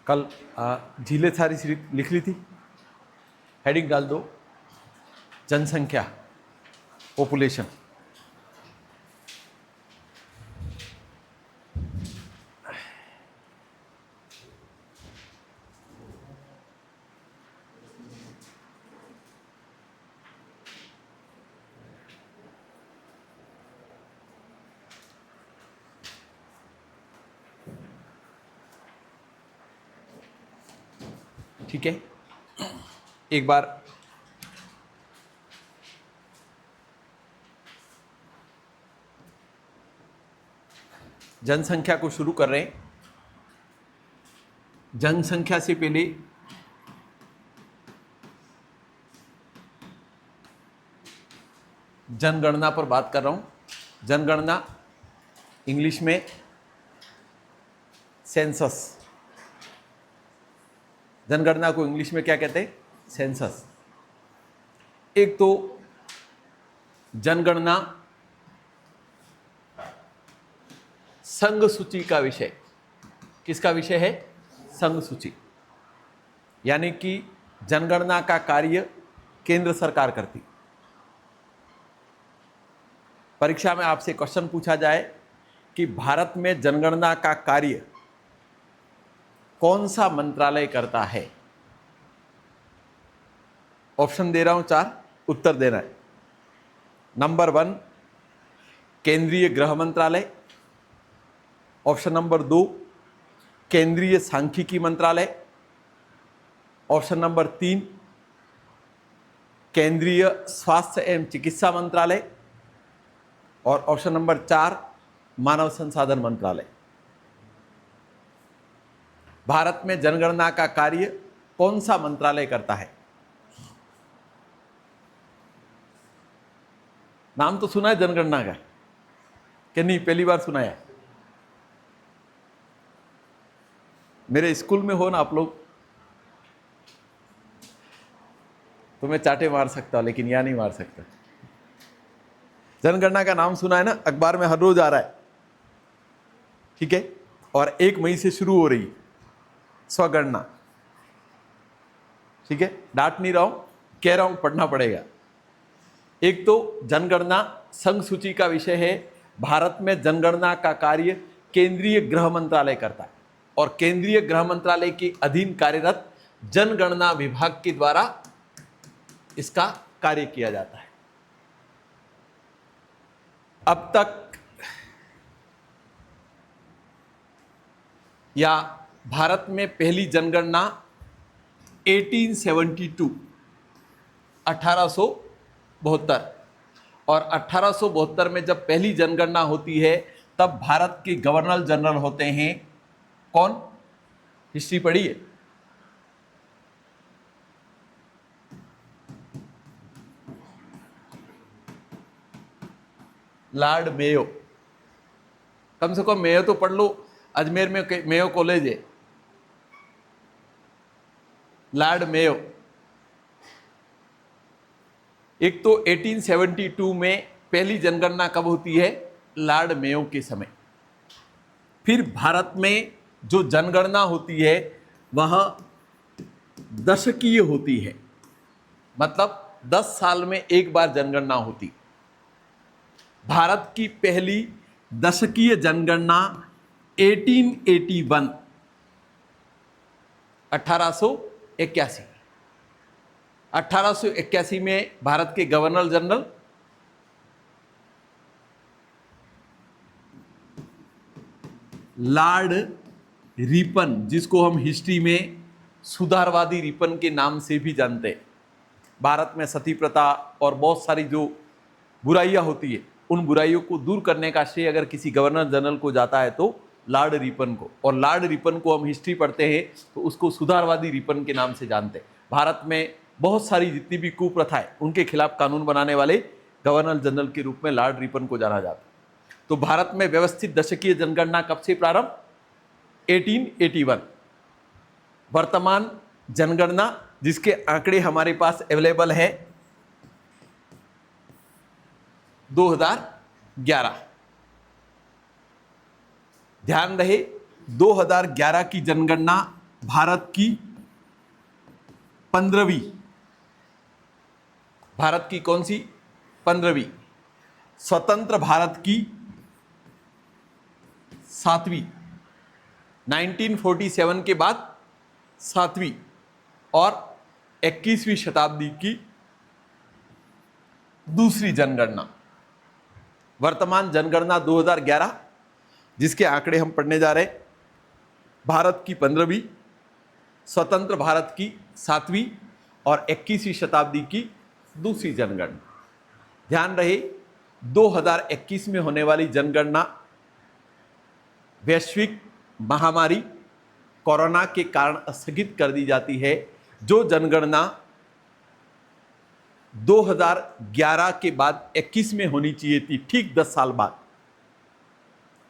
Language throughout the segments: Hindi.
कल झीलें सारी लिख ली थी। हेडिंग डाल दो, जनसंख्या, पॉपुलेशन। ठीक है, एक बार जनसंख्या को शुरू कर रहे हैं। जनसंख्या से पहले जनगणना पर बात कर रहा हूं। जनगणना इंग्लिश में सेंसस। जनगणना को इंग्लिश में क्या कहते हैं? सेंसस। एक तो जनगणना संघ सूची का विषय। किसका विषय है? संघ सूची। यानी कि जनगणना का कार्य केंद्र सरकार करती। परीक्षा में आपसे क्वेश्चन पूछा जाए कि भारत में जनगणना का कार्य कौन सा मंत्रालय करता है, ऑप्शन दे रहा हूं 4, उत्तर देना है। नंबर 1 केंद्रीय गृह मंत्रालय, ऑप्शन नंबर 2 केंद्रीय सांख्यिकी मंत्रालय, ऑप्शन नंबर 3 केंद्रीय स्वास्थ्य एवं चिकित्सा मंत्रालय, और ऑप्शन नंबर 4 मानव संसाधन मंत्रालय। भारत में जनगणना का कार्य कौन सा मंत्रालय करता है? नाम तो सुना है जनगणना का कि नहीं? पहली बार सुना है? मेरे स्कूल में हो ना आप लोग तो मैं चाटे मार सकता हूं, लेकिन यहां नहीं मार सकता। जनगणना का नाम सुना है ना, अखबार में हर रोज आ रहा है। ठीक है, और 1 मई से शुरू हो रही स्वगणना। ठीक है, डांट नहीं रहा हूं, कह रहा हूं पढ़ना पड़ेगा। एक तो जनगणना संघ सूची का विषय है। भारत में जनगणना का कार्य केंद्रीय गृह मंत्रालय करता है, और केंद्रीय गृह मंत्रालय के अधीन कार्यरत जनगणना विभाग के द्वारा इसका कार्य किया जाता है। अब तक या भारत में पहली जनगणना 1872 1872, और 1872 में जब पहली जनगणना होती है तब भारत के गवर्नर जनरल होते हैं कौन? हिस्ट्री पढ़ी है? Lord Mayo. कम से कम मेयो तो पढ़ लो, अजमेर में मेयो कॉलेज है। Lord Mayo. एक तो 1872 में पहली जनगणना कब होती है? लॉर्ड मेयो के समय। फिर भारत में जो जनगणना होती है वह दशकीय होती है, मतलब 10 साल में एक बार जनगणना होती। भारत की पहली दशकीय जनगणना 1881 1881 1881 में भारत के गवर्नर जनरल लॉर्ड रिपन, जिसको हम हिस्ट्री में सुधारवादी रिपन के नाम से भी जानते हैं। भारत में सती प्रथा और बहुत सारी जो बुराइयां होती है, उन बुराइयों को दूर करने का श्रेय अगर किसी गवर्नर जनरल को जाता है तो लॉर्ड रिपन को। और लॉर्ड रिपन को हम हिस्ट्री पढ़ते हैं तो उसको सुधारवादी रिपन के नाम से जानते हैं। भारत में बहुत सारी जितनी भी कुप्रथा है उनके खिलाफ कानून बनाने वाले गवर्नर जनरल के रूप में लॉर्ड रिपन को जाना जाता है। तो भारत में व्यवस्थित दशकीय जनगणना कब से प्रारंभ? 1881। वर्तमान जनगणना जिसके आंकड़े हमारे पास अवेलेबल है 2011। ध्यान रहे 2011 की जनगणना भारत की 15वीं, भारत की कौन सी 15वीं, स्वतंत्र भारत की 7वीं, 1947 के बाद 7वीं, और 21वीं शताब्दी की दूसरी जनगणना। वर्तमान जनगणना 2011, जिसके आंकड़े हम पढ़ने जा रहे हैं, भारत की 15वीं, स्वतंत्र भारत की 7वीं और 21वीं शताब्दी की दूसरी जनगणना। ध्यान रहे 2021 में होने वाली जनगणना वैश्विक महामारी कोरोना के कारण स्थगित कर दी जाती है। जो जनगणना 2011 के बाद 21 में होनी चाहिए थी, ठीक 10 साल बाद,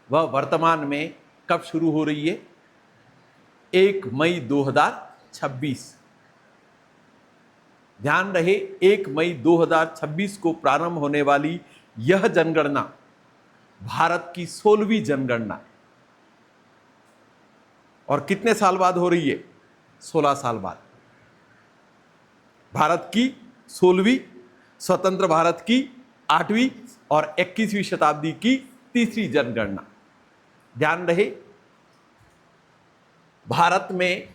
वह वर्तमान में कब शुरू हो रही है? 1 मई 2026। ध्यान रहे 1 मई 2026 को प्रारंभ होने वाली यह जनगणना भारत की 16वीं जनगणना, और कितने साल बाद हो रही है? 16 साल बाद। भारत की 16वीं, स्वतंत्र भारत की 8वीं और 21वीं शताब्दी की तीसरी जनगणना। ध्यान रहे भारत में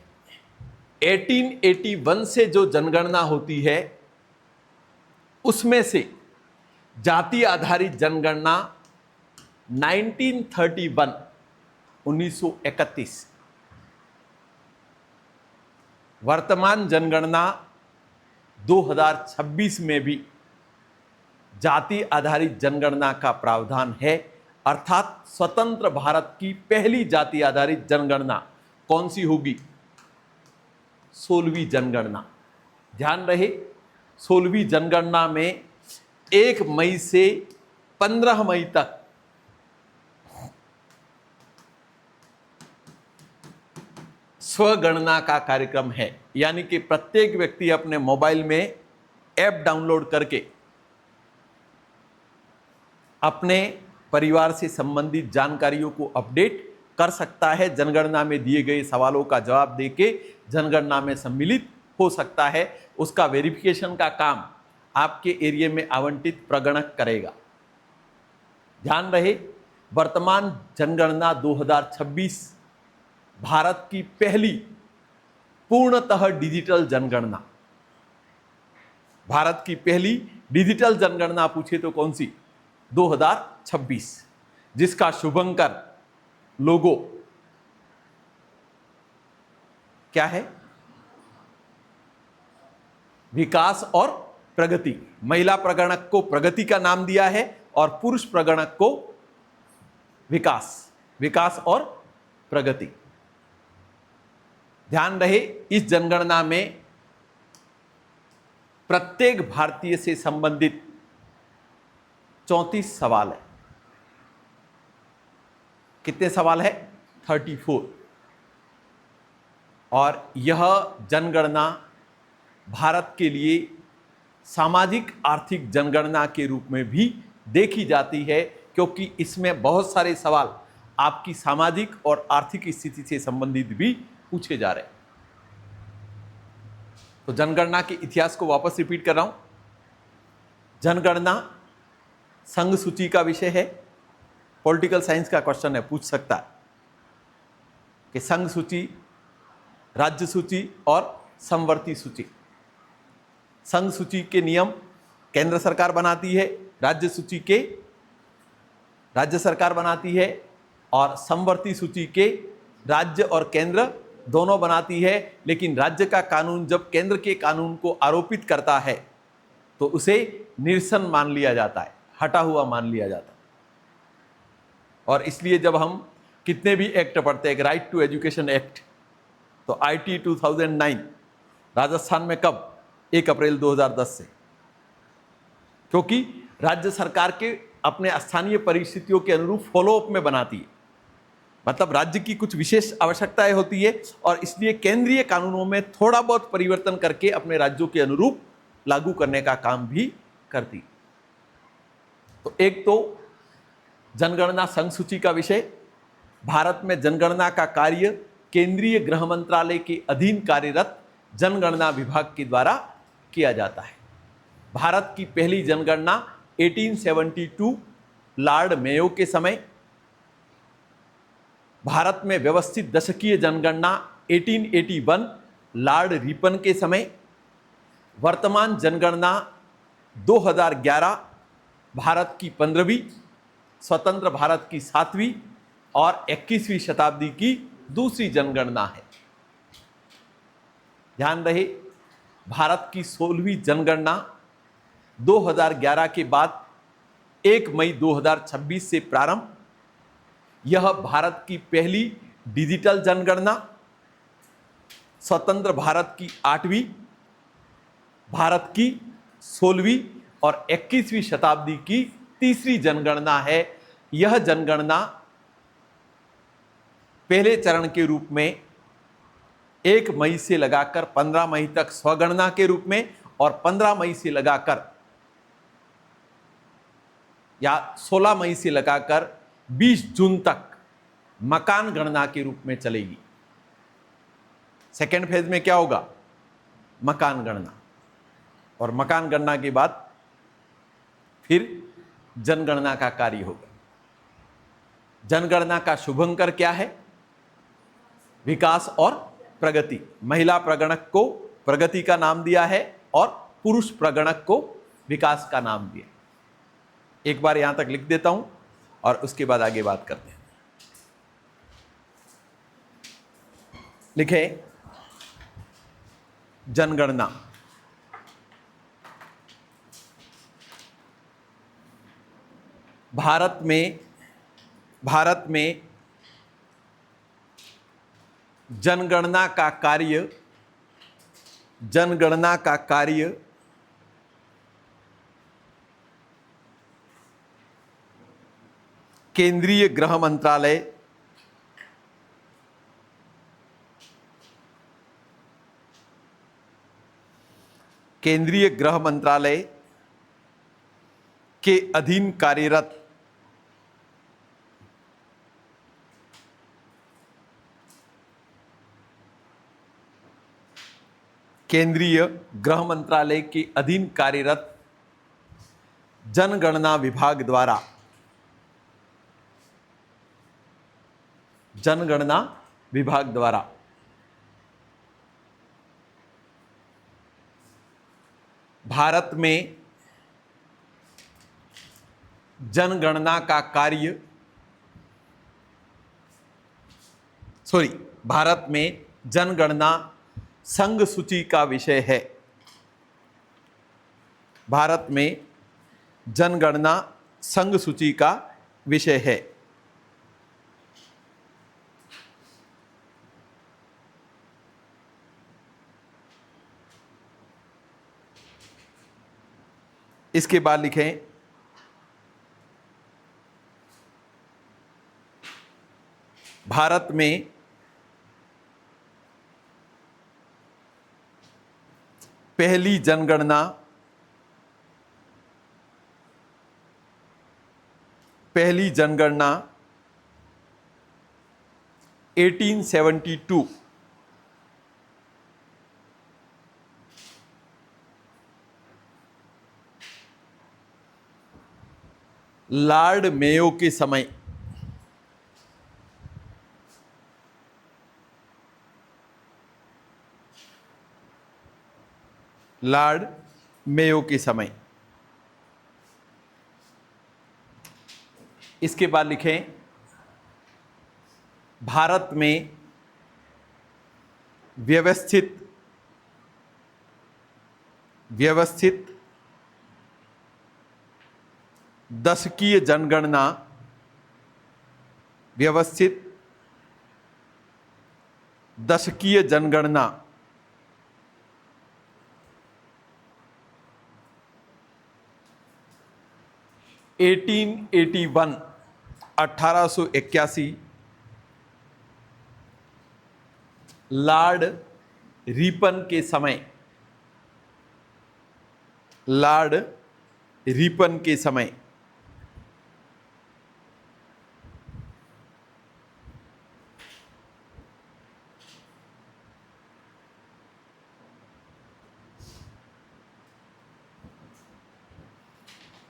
1881 से जो जनगणना होती है, उसमें से जाति आधारित जनगणना 1931 वर्तमान जनगणना 2026 में भी जाति आधारित जनगणना का प्रावधान है। अर्थात स्वतंत्र भारत की पहली जाति आधारित जनगणना कौन सी होगी? 16वीं जनगणना। ध्यान रहे 16वीं जनगणना में 1 मई से 15 मई तक स्वगणना का कार्यक्रम है, यानी कि प्रत्येक व्यक्ति अपने मोबाइल में ऐप डाउनलोड करके अपने परिवार से संबंधित जानकारियों को अपडेट कर सकता है। जनगणना में दिए गए सवालों का जवाब देके जनगणना में सम्मिलित हो सकता है। उसका वेरिफिकेशन का काम आपके एरिया में आवंटित प्रगणक करेगा। ध्यान रहे वर्तमान जनगणना 2026 भारत की पहली पूर्णतः डिजिटल जनगणना। भारत की पहली डिजिटल जनगणना पूछे तो कौन सी? 2026, जिसका शुभंकर लोगो क्या है? विकास और प्रगति। महिला प्रगणक को प्रगति का नाम दिया है और पुरुष प्रगणक को विकास और प्रगति। ध्यान रहे इस जनगणना में प्रत्येक भारतीय से संबंधित 34 सवाल है। कितने सवाल है? 34। और यह जनगणना भारत के लिए सामाजिक आर्थिक जनगणना के रूप में भी देखी जाती है, क्योंकि इसमें बहुत सारे सवाल आपकी सामाजिक और आर्थिक स्थिति से संबंधित भी पूछे जा रहे हैं। तो जनगणना के इतिहास को वापस रिपीट कर रहा हूं। जनगणना संघ सूची का विषय है। पॉलिटिकल साइंस का क्वेश्चन है, पूछ सकता है कि संघ सूची, राज्य सूची और समवर्ती सूची। संघ सूची के नियम केंद्र सरकार बनाती है, राज्य सूची के राज्य सरकार बनाती है, और समवर्ती सूची के राज्य और केंद्र दोनों बनाती है। लेकिन राज्य का कानून जब केंद्र के कानून को आरोपित करता है तो उसे निरसन मान लिया जाता है, हटा हुआ मान लिया जाता है। और इसलिए जब हम कितने भी एक्ट पढ़ते हैं, राइट टू एजुकेशन एक्ट, तो आईटी 2009 राजस्थान में कब? 1 अप्रैल 2010 से, क्योंकि राज्य सरकार के अपने स्थानीय परिस्थितियों के अनुरूप फॉलोअप में बनाती है। मतलब राज्य की कुछ विशेष आवश्यकताएं होती है और इसलिए केंद्रीय कानूनों में थोड़ा बहुत परिवर्तन करके अपने राज्यों के अनुरूप लागू करने का काम भी करती है। तो एक तो जनगणना संघ सूची का विषय, भारत में जनगणना का कार्य केंद्रीय गृह मंत्रालय के अधीन कार्यरत जनगणना विभाग के द्वारा किया जाता है। भारत की पहली जनगणना 1872 लॉर्ड मेयो के समय, भारत में व्यवस्थित दशकीय जनगणना 1881 लॉर्ड रिपन के समय, वर्तमान जनगणना 2011 भारत की 15वीं, स्वतंत्र भारत की 7वीं और 21वीं शताब्दी की दूसरी जनगणना है। ध्यान रहे, भारत की 16वीं जनगणना 2011 के बाद 1 मई 2026 से प्रारंभ। यह भारत की पहली डिजिटल जनगणना, स्वतंत्र भारत की 8वीं, भारत की 16वीं और 21वीं शताब्दी की तीसरी जनगणना है। यह जनगणना पहले चरण के रूप में 1 मई से लगाकर 15 मई तक स्वगणना के रूप में और 15 मई से लगाकर या 16 मई से लगाकर 20 जून तक मकान गणना के रूप में चलेगी। सेकेंड फेज में क्या होगा? मकान गणना, और मकान गणना के बाद फिर जनगणना का कार्य होगा। जनगणना का शुभंकर क्या है? विकास और प्रगति। महिला प्रगणक को प्रगति का नाम दिया है और पुरुष प्रगणक को विकास का नाम दिया। एक बार यहां तक लिख देता हूं और उसके बाद आगे बात करते हैं। लिखे, जनगणना। भारत में जनगणना का कार्य केंद्रीय गृह मंत्रालय के अधीन कार्यरत केंद्रीय गृह मंत्रालय के अधीन कार्यरत जनगणना विभाग द्वारा भारत में जनगणना का कार्य भारत में जनगणना संघ सूची का विषय है। भारत में जनगणना संघ सूची का विषय है। इसके बाद लिखें, भारत में पहली जनगणना 1872 लॉर्ड मेयो के समय इसके बाद लिखें, भारत में व्यवस्थित दशकीय जनगणना 1881 लॉर्ड रिपन के समय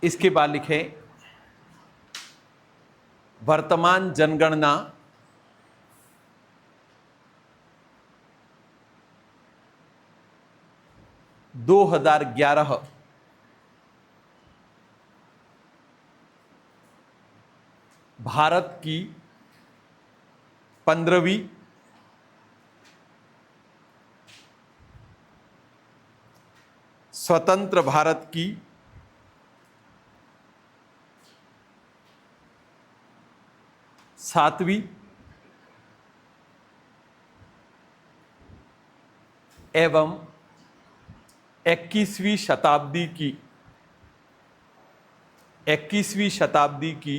इसके बाद लिखें वर्तमान जनगणना दो 2011 भारत की 15वीं स्वतंत्र भारत की 7वीं एवं 21वीं शताब्दी की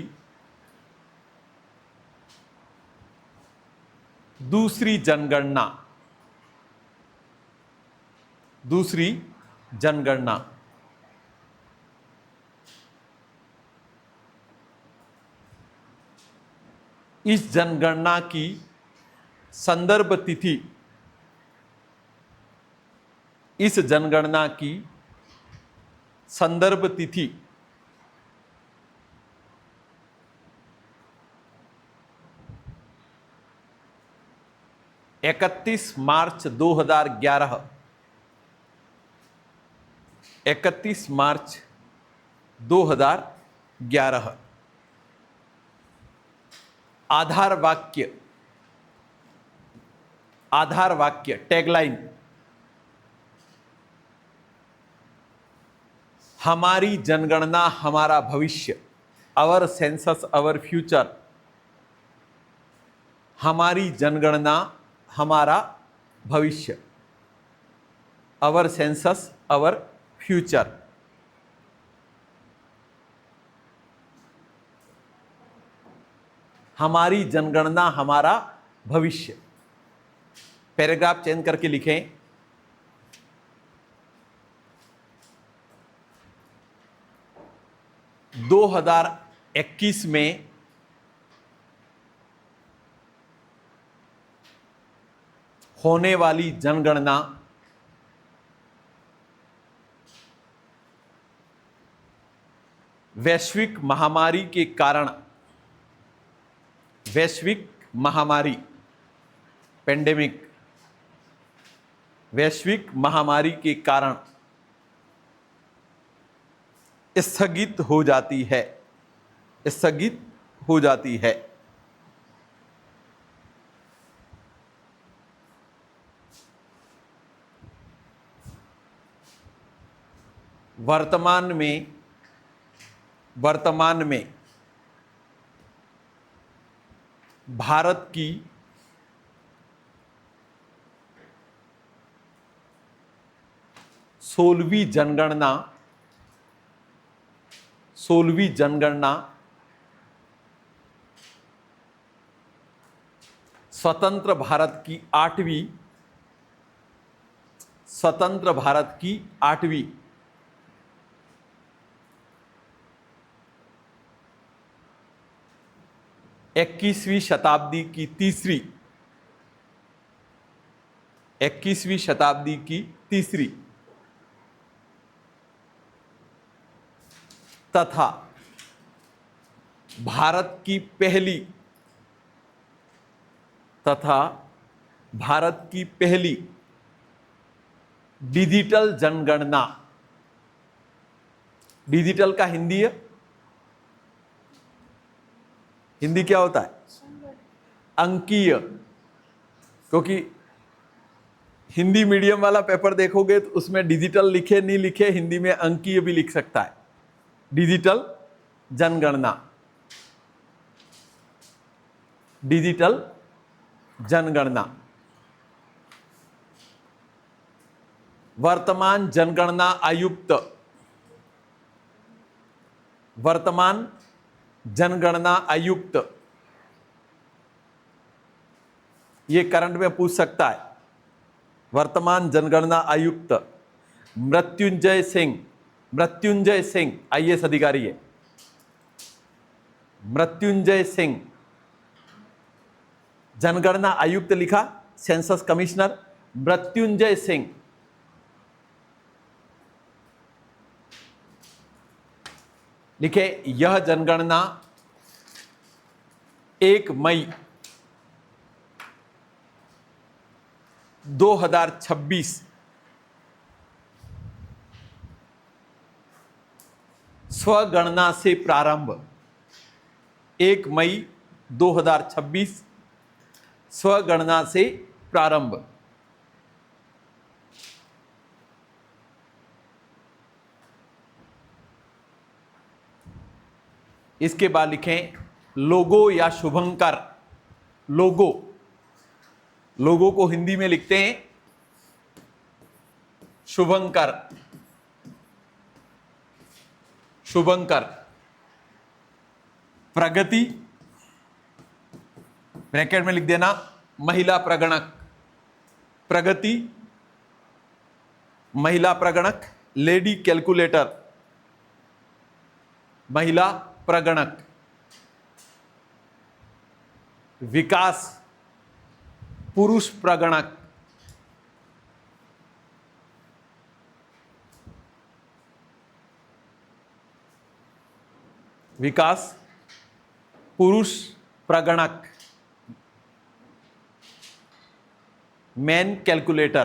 दूसरी जनगणना इस जनगणना की संदर्भ तिथि 31 मार्च 2011 31 मार्च 2011 आधार वाक्य टैगलाइन हमारी जनगणना हमारा भविष्य, आवर सेंसस आवर फ्यूचर। हमारी जनगणना हमारा भविष्य, आवर सेंसस आवर फ्यूचर। हमारी जनगणना हमारा भविष्य। पैराग्राफ चेंज करके लिखें 2021 में होने वाली जनगणना वैश्विक महामारी पेंडेमिक वैश्विक महामारी के कारण स्थगित हो जाती है। वर्तमान में भारत की 16वीं जनगणना स्वतंत्र भारत की 8वीं 21वीं शताब्दी की तीसरी तथा भारत की पहली डिजिटल जनगणना। डिजिटल का हिंदी क्या होता है? अंकीय। क्योंकि हिंदी मीडियम वाला पेपर देखोगे तो उसमें डिजिटल लिखे नहीं लिखे, हिंदी में अंकीय भी लिख सकता है। डिजिटल जनगणना वर्तमान जनगणना आयुक्त ये करंट में पूछ सकता है। वर्तमान जनगणना आयुक्त मृत्युंजय सिंह आईएएस अधिकारी है। मृत्युंजय सिंह जनगणना आयुक्त लिखा, सेंसस कमिश्नर मृत्युंजय सिंह। लिखे यह जनगणना 1 मई 2026 स्वगणना से प्रारंभ। 1 मई 2026 स्वगणना से प्रारंभ। इसके बाद लिखें लोगो या शुभंकर। लोगो, लोगो को हिंदी में लिखते हैं शुभंकर। शुभंकर। प्रगति, ब्रैकेट में लिख देना महिला प्रगणक। प्रगति महिला प्रगणक। लेडी कैलकुलेटर महिला प्रगणक। विकास पुरुष प्रगणक। विकास पुरुष प्रगणक। Man calculator.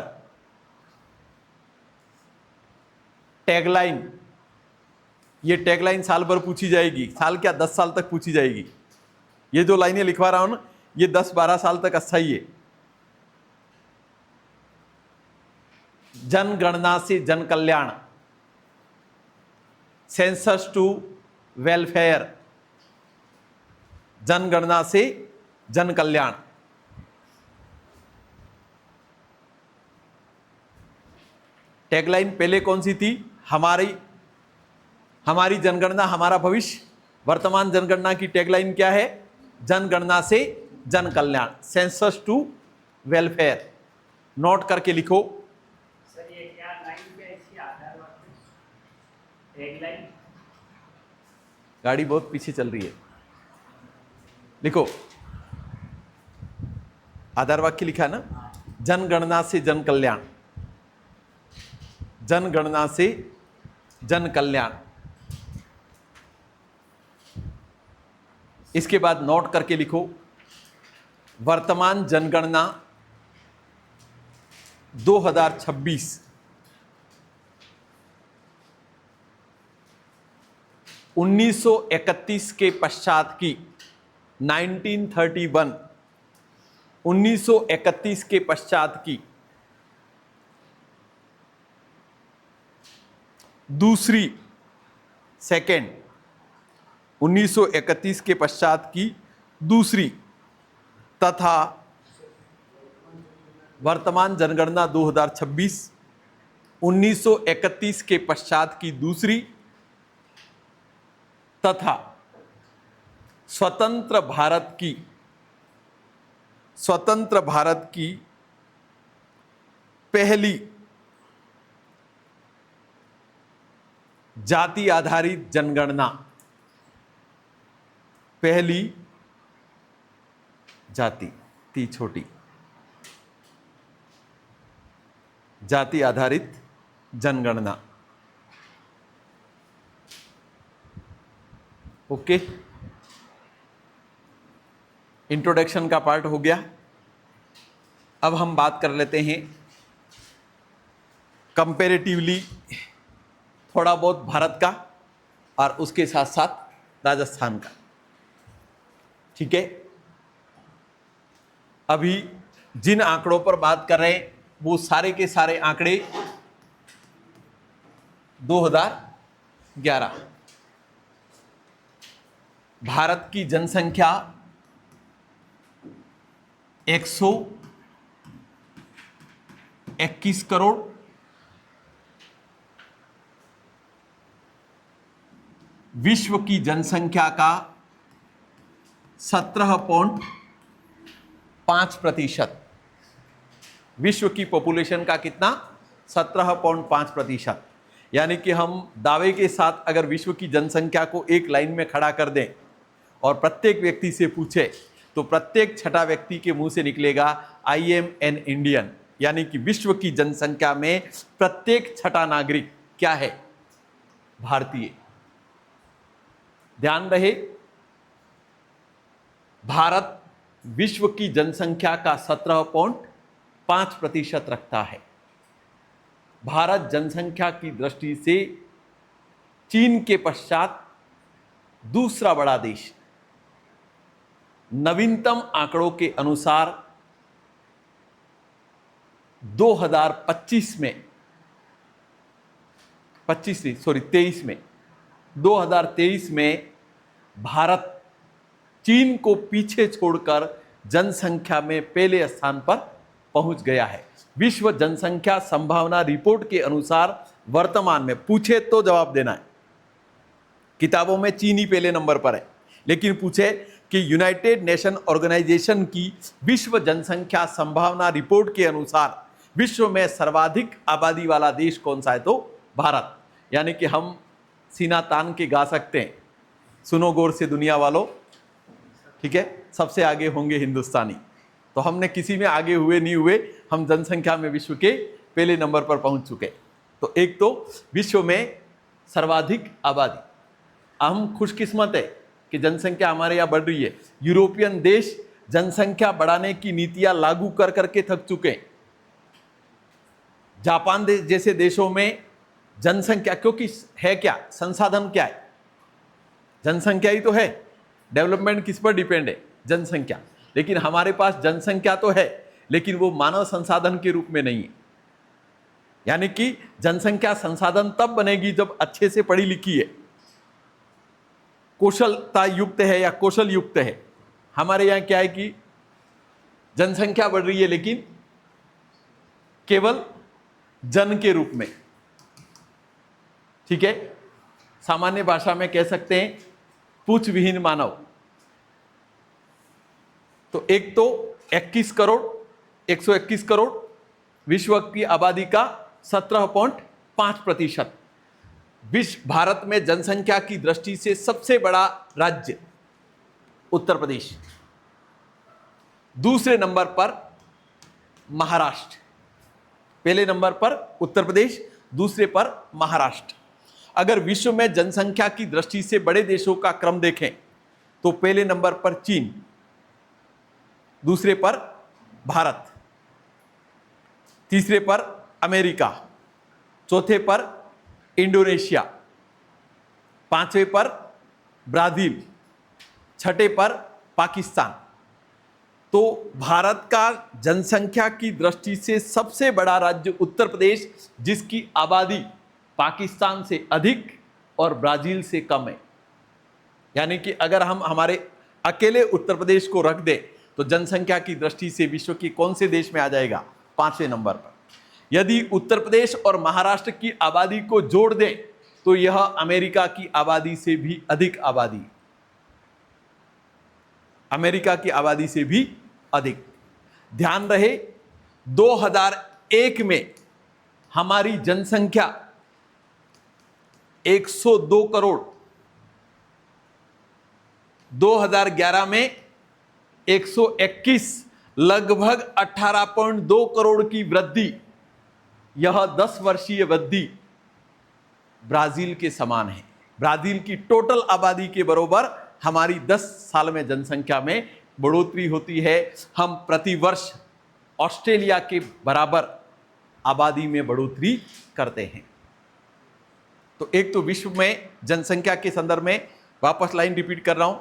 टैगलाइन, ये टैगलाइन साल भर पूछी जाएगी, साल क्या 10 साल तक पूछी जाएगी। ये जो लाइनें लिखवा रहा हूं ना, ये 10-12 साल तक अस्थायी है। जनगणना से जन कल्याण। Census to welfare. जनगणना से जन कल्याण। टैगलाइन पहले कौन सी थी? हमारी जनगणना हमारा भविष्य। वर्तमान जनगणना की टैगलाइन क्या है? जनगणना से जन कल्याण। Census to welfare. नोट करके लिखो। सर ये क्या लाइन पे इसकी आधार वाक्य टैगलाइन? गाड़ी बहुत पीछे चल रही है, लिखो। आधार वाक्य लिखा है ना, जनगणना से जन कल्याण। जनगणना से जन कल्याण। इसके बाद नोट करके लिखो वर्तमान जनगणना 2026 1931 के पश्चात की 1931 1931 के पश्चात की दूसरी सेकेंड 1931 के पश्चात की दूसरी तथा वर्तमान जनगणना 2026 1931 के पश्चात की दूसरी तथा स्वतंत्र भारत की पहली जाति आधारित जनगणना। पहली जाति ती छोटी जाति आधारित जनगणना। ओके, इंट्रोडक्शन का पार्ट हो गया। अब हम बात कर लेते हैं कंपैरेटिवली थोड़ा बहुत भारत का और उसके साथ साथ राजस्थान का। ठीक है, अभी जिन आंकड़ों पर बात कर रहे हैं वो सारे के सारे आंकड़े 2011। भारत की जनसंख्या 121 करोड़। विश्व की जनसंख्या का 17.5%। विश्व की पॉपुलेशन का कितना? 17.5%। यानी कि हम दावे के साथ अगर विश्व की जनसंख्या को एक लाइन में खड़ा कर दें और प्रत्येक व्यक्ति से पूछे तो प्रत्येक छठा व्यक्ति के मुंह से निकलेगा आई एम एन इंडियन। यानी कि विश्व की जनसंख्या में प्रत्येक छठा नागरिक क्या है? भारतीय। ध्यान रहे, भारत विश्व की जनसंख्या का 17.5% रखता है। भारत जनसंख्या की दृष्टि से चीन के पश्चात दूसरा बड़ा देश। नवीनतम आंकड़ों के अनुसार 2025 में 2023 में भारत चीन को पीछे छोड़कर जनसंख्या में पहले स्थान पर पहुंच गया है। विश्व जनसंख्या संभावना रिपोर्ट के अनुसार वर्तमान में, पूछे तो जवाब देना है, किताबों में चीन ही पहले नंबर पर है, लेकिन पूछे कि यूनाइटेड नेशन ऑर्गेनाइजेशन की विश्व जनसंख्या संभावना रिपोर्ट के अनुसार विश्व में सर्वाधिक आबादी वाला देश कौन सा है, तो भारत। यानी कि हम सीना तान के गा सकते हैं, सुनो गौर से दुनिया वालों, ठीक है, सबसे आगे होंगे हिंदुस्तानी। तो हमने किसी में आगे हुए नहीं हुए, हम जनसंख्या में विश्व के पहले नंबर पर पहुंच चुके। तो एक तो विश्व में सर्वाधिक आबादी, हम खुशकिस्मत है कि जनसंख्या हमारे यहाँ बढ़ रही है। यूरोपियन देश जनसंख्या बढ़ाने की नीतियां लागू कर करके थक चुके हैं। जापान जैसे देशों में जनसंख्या, क्योंकि है क्या, संसाधन क्या है, जनसंख्या ही तो है। डेवलपमेंट किस पर डिपेंड है, जनसंख्या। लेकिन हमारे पास जनसंख्या तो है, लेकिन वो मानव संसाधन के रूप में नहीं है। यानी कि जनसंख्या संसाधन तब बनेगी जब अच्छे से पढ़ी लिखी है, कौशलता युक्त है या कौशल युक्त है। हमारे यहाँ क्या है कि जनसंख्या बढ़ रही है लेकिन केवल जन के रूप में, ठीक है, सामान्य भाषा में कह सकते हैं पूछ विहीन मानव। तो एक तो 121 करोड़ विश्व की आबादी का 17.5%। विश्व भारत में जनसंख्या की दृष्टि से सबसे बड़ा राज्य उत्तर प्रदेश, दूसरे नंबर पर महाराष्ट्र, पहले नंबर पर उत्तर प्रदेश, दूसरे पर महाराष्ट्र। अगर विश्व में जनसंख्या की दृष्टि से बड़े देशों का क्रम देखें तो पहले नंबर पर चीन, दूसरे पर भारत, तीसरे पर अमेरिका, चौथे पर इंडोनेशिया, पांचवें पर ब्राजील, छठे पर पाकिस्तान। तो भारत का जनसंख्या की दृष्टि से सबसे बड़ा राज्य उत्तर प्रदेश, जिसकी आबादी पाकिस्तान से अधिक और ब्राजील से कम है। यानी कि अगर हम हमारे अकेले उत्तर प्रदेश को रख दें तो जनसंख्या की दृष्टि से विश्व के कौन से देश में आ जाएगा, 5वें नंबर पर। यदि उत्तर प्रदेश और महाराष्ट्र की आबादी को जोड़ दें तो यह अमेरिका की आबादी से भी अधिक आबादी, अमेरिका की आबादी से भी अधिक। ध्यान रहे 2001 में हमारी जनसंख्या 102 करोड़, 2011 में 121, लगभग 18.2 करोड़ की वृद्धि। यह 10 वर्षीय वृद्धि ब्राजील के समान है। ब्राजील की टोटल आबादी के बराबर हमारी 10 साल में जनसंख्या में बढ़ोतरी होती है। हम प्रतिवर्ष ऑस्ट्रेलिया के बराबर आबादी में बढ़ोतरी करते हैं। तो एक तो विश्व में जनसंख्या के संदर्भ में, वापस लाइन रिपीट कर रहा हूं,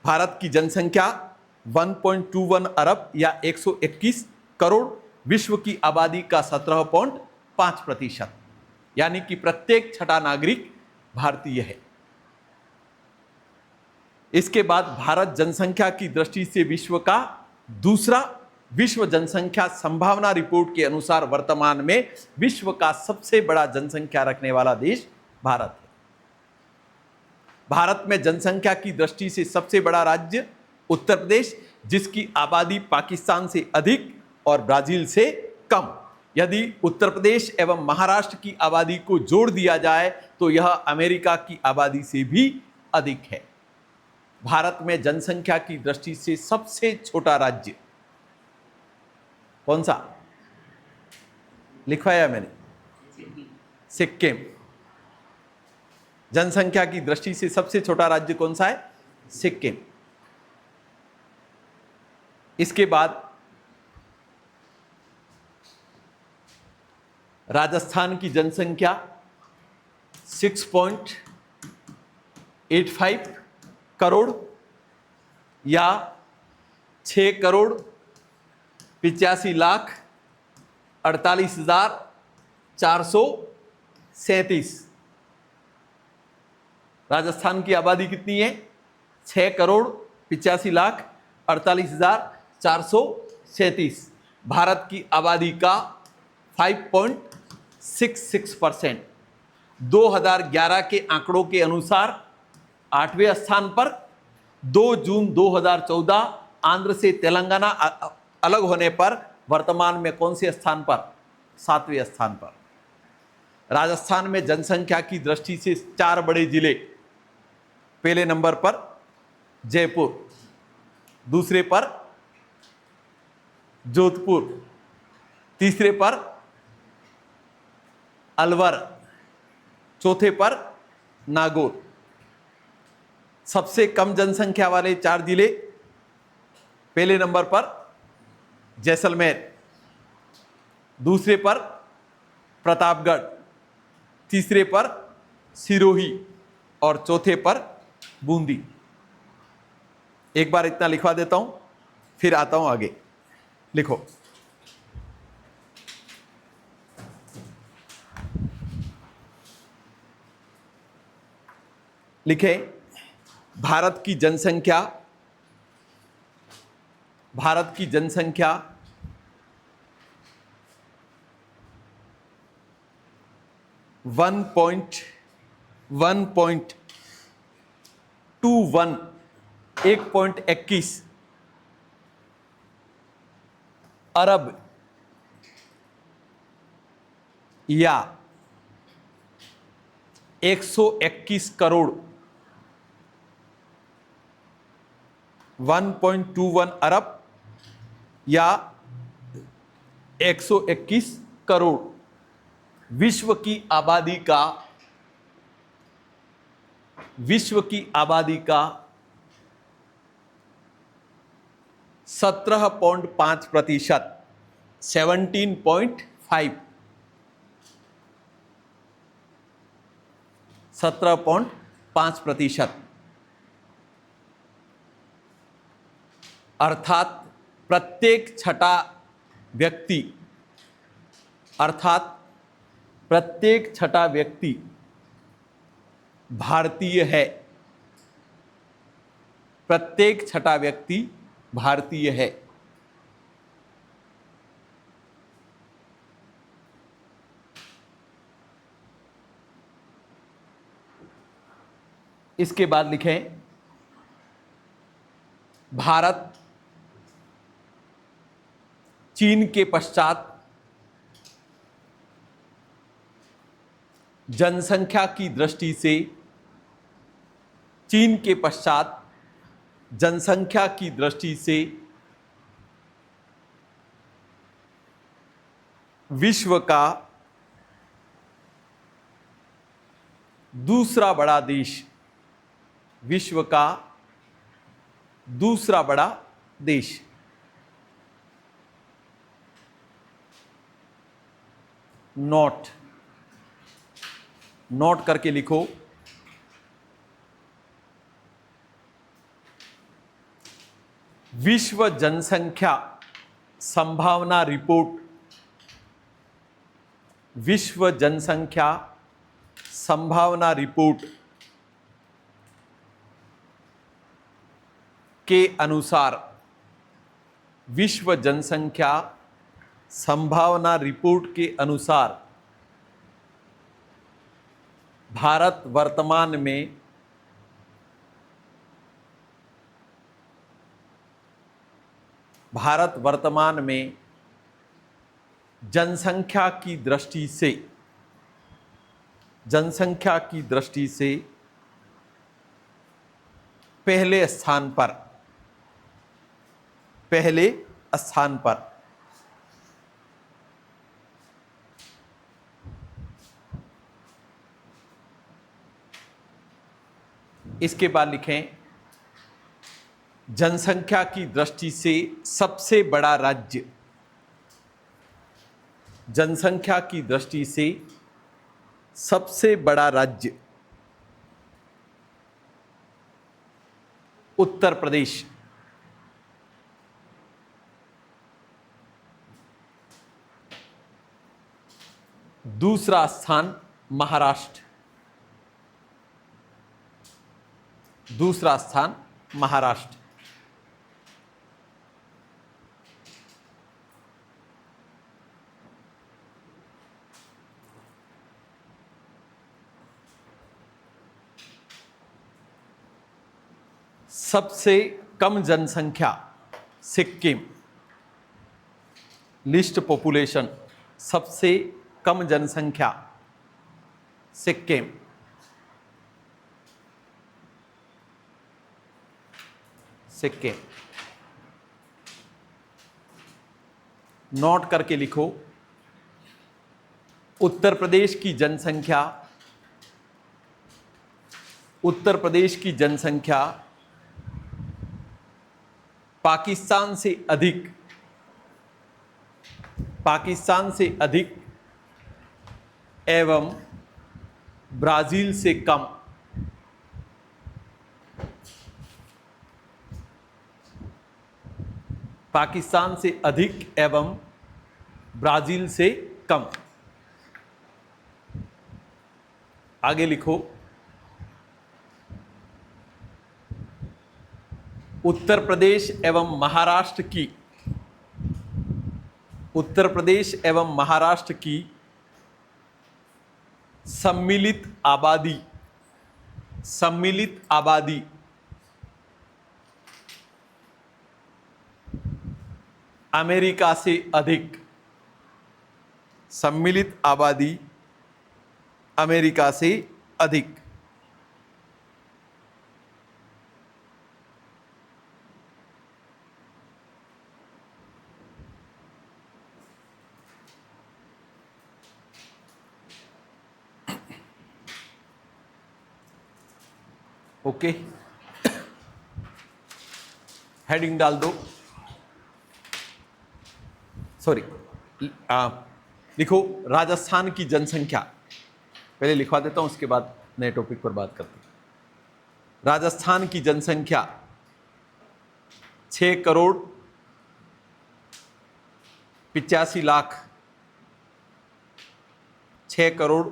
भारत की जनसंख्या 1.21 अरब या 121 करोड़, विश्व की आबादी का 17.5%, यानी कि प्रत्येक छठा नागरिक भारतीय है। इसके बाद भारत जनसंख्या की दृष्टि से विश्व का दूसरा, विश्व जनसंख्या संभावना रिपोर्ट के अनुसार वर्तमान में विश्व का सबसे बड़ा जनसंख्या रखने वाला देश भारत है। भारत में जनसंख्या की दृष्टि से सबसे बड़ा राज्य उत्तर प्रदेश, जिसकी आबादी पाकिस्तान से अधिक और ब्राजील से कम। यदि उत्तर प्रदेश एवं महाराष्ट्र की आबादी को जोड़ दिया जाए तो यह अमेरिका की आबादी से भी अधिक है। भारत में जनसंख्या की दृष्टि से सबसे छोटा राज्य कौन सा लिखवाया मैंने? सिक्किम। जनसंख्या की दृष्टि से सबसे छोटा राज्य कौन सा है? सिक्किम। इसके बाद राजस्थान की जनसंख्या 6.85 करोड़ या 6,85,48,437। राजस्थान की आबादी कितनी है? 6,85,48,437। भारत की आबादी का 5.66%। 2011 के आंकड़ों के अनुसार 8वें स्थान पर। 2 जून 2014 आंध्र से तेलंगाना अलग होने पर वर्तमान में कौन से स्थान पर? 7वें स्थान पर। राजस्थान में जनसंख्या की दृष्टि से 4 बड़े जिले। पहले नंबर पर जयपुर, दूसरे पर जोधपुर, तीसरे पर अलवर, चौथे पर नागौर। सबसे कम जनसंख्या वाले 4 जिले, पहले नंबर पर जैसलमेर, दूसरे पर प्रतापगढ़, तीसरे पर सिरोही और चौथे पर बूंदी। एक बार इतना लिखवा देता हूं, फिर आता हूं आगे। लिखो, लिखे भारत की जनसंख्या 1.21 अरब या 121 करोड़। 1.21 अरब या 121 करोड़ विश्व की आबादी का 17.5%। 17.5 17.5%। अर्थात प्रत्येक छठा व्यक्ति भारतीय है। प्रत्येक छठा व्यक्ति भारतीय है। इसके बाद लिखें, भारत चीन के पश्चात जनसंख्या की दृष्टि से विश्व का दूसरा बड़ा देश। नोट करके लिखो, विश्व जनसंख्या संभावना रिपोर्ट के अनुसार भारत वर्तमान में जनसंख्या की दृष्टि से पहले स्थान पर। इसके बाद लिखें जनसंख्या की दृष्टि से सबसे बड़ा राज्य। जनसंख्या की दृष्टि से सबसे बड़ा राज्य उत्तर प्रदेश। दूसरा स्थान महाराष्ट्र। दूसरा स्थान महाराष्ट्र। सबसे कम जनसंख्या सिक्किम। लिस्ट पॉपुलेशन, सबसे कम जनसंख्या सिक्किम। सिक्किम नोट करके लिखो। उत्तर प्रदेश की जनसंख्या, उत्तर प्रदेश की जनसंख्या पाकिस्तान से अधिक, पाकिस्तान से अधिक एवं ब्राजील से कम। पाकिस्तान से अधिक एवं ब्राजील से कम। आगे लिखो। उत्तर प्रदेश एवं महाराष्ट्र की, उत्तर प्रदेश एवं महाराष्ट्र की सम्मिलित आबादी, सम्मिलित आबादी अमेरिका से अधिक। सम्मिलित आबादी अमेरिका से अधिक। ओके, हेडिंग डाल दो। सॉरी, लिखो राजस्थान की जनसंख्या। पहले लिखवा देता हूं, उसके बाद नए टॉपिक पर बात करते हैं। राजस्थान की जनसंख्या 6 करोड़ 85 लाख, 6 करोड़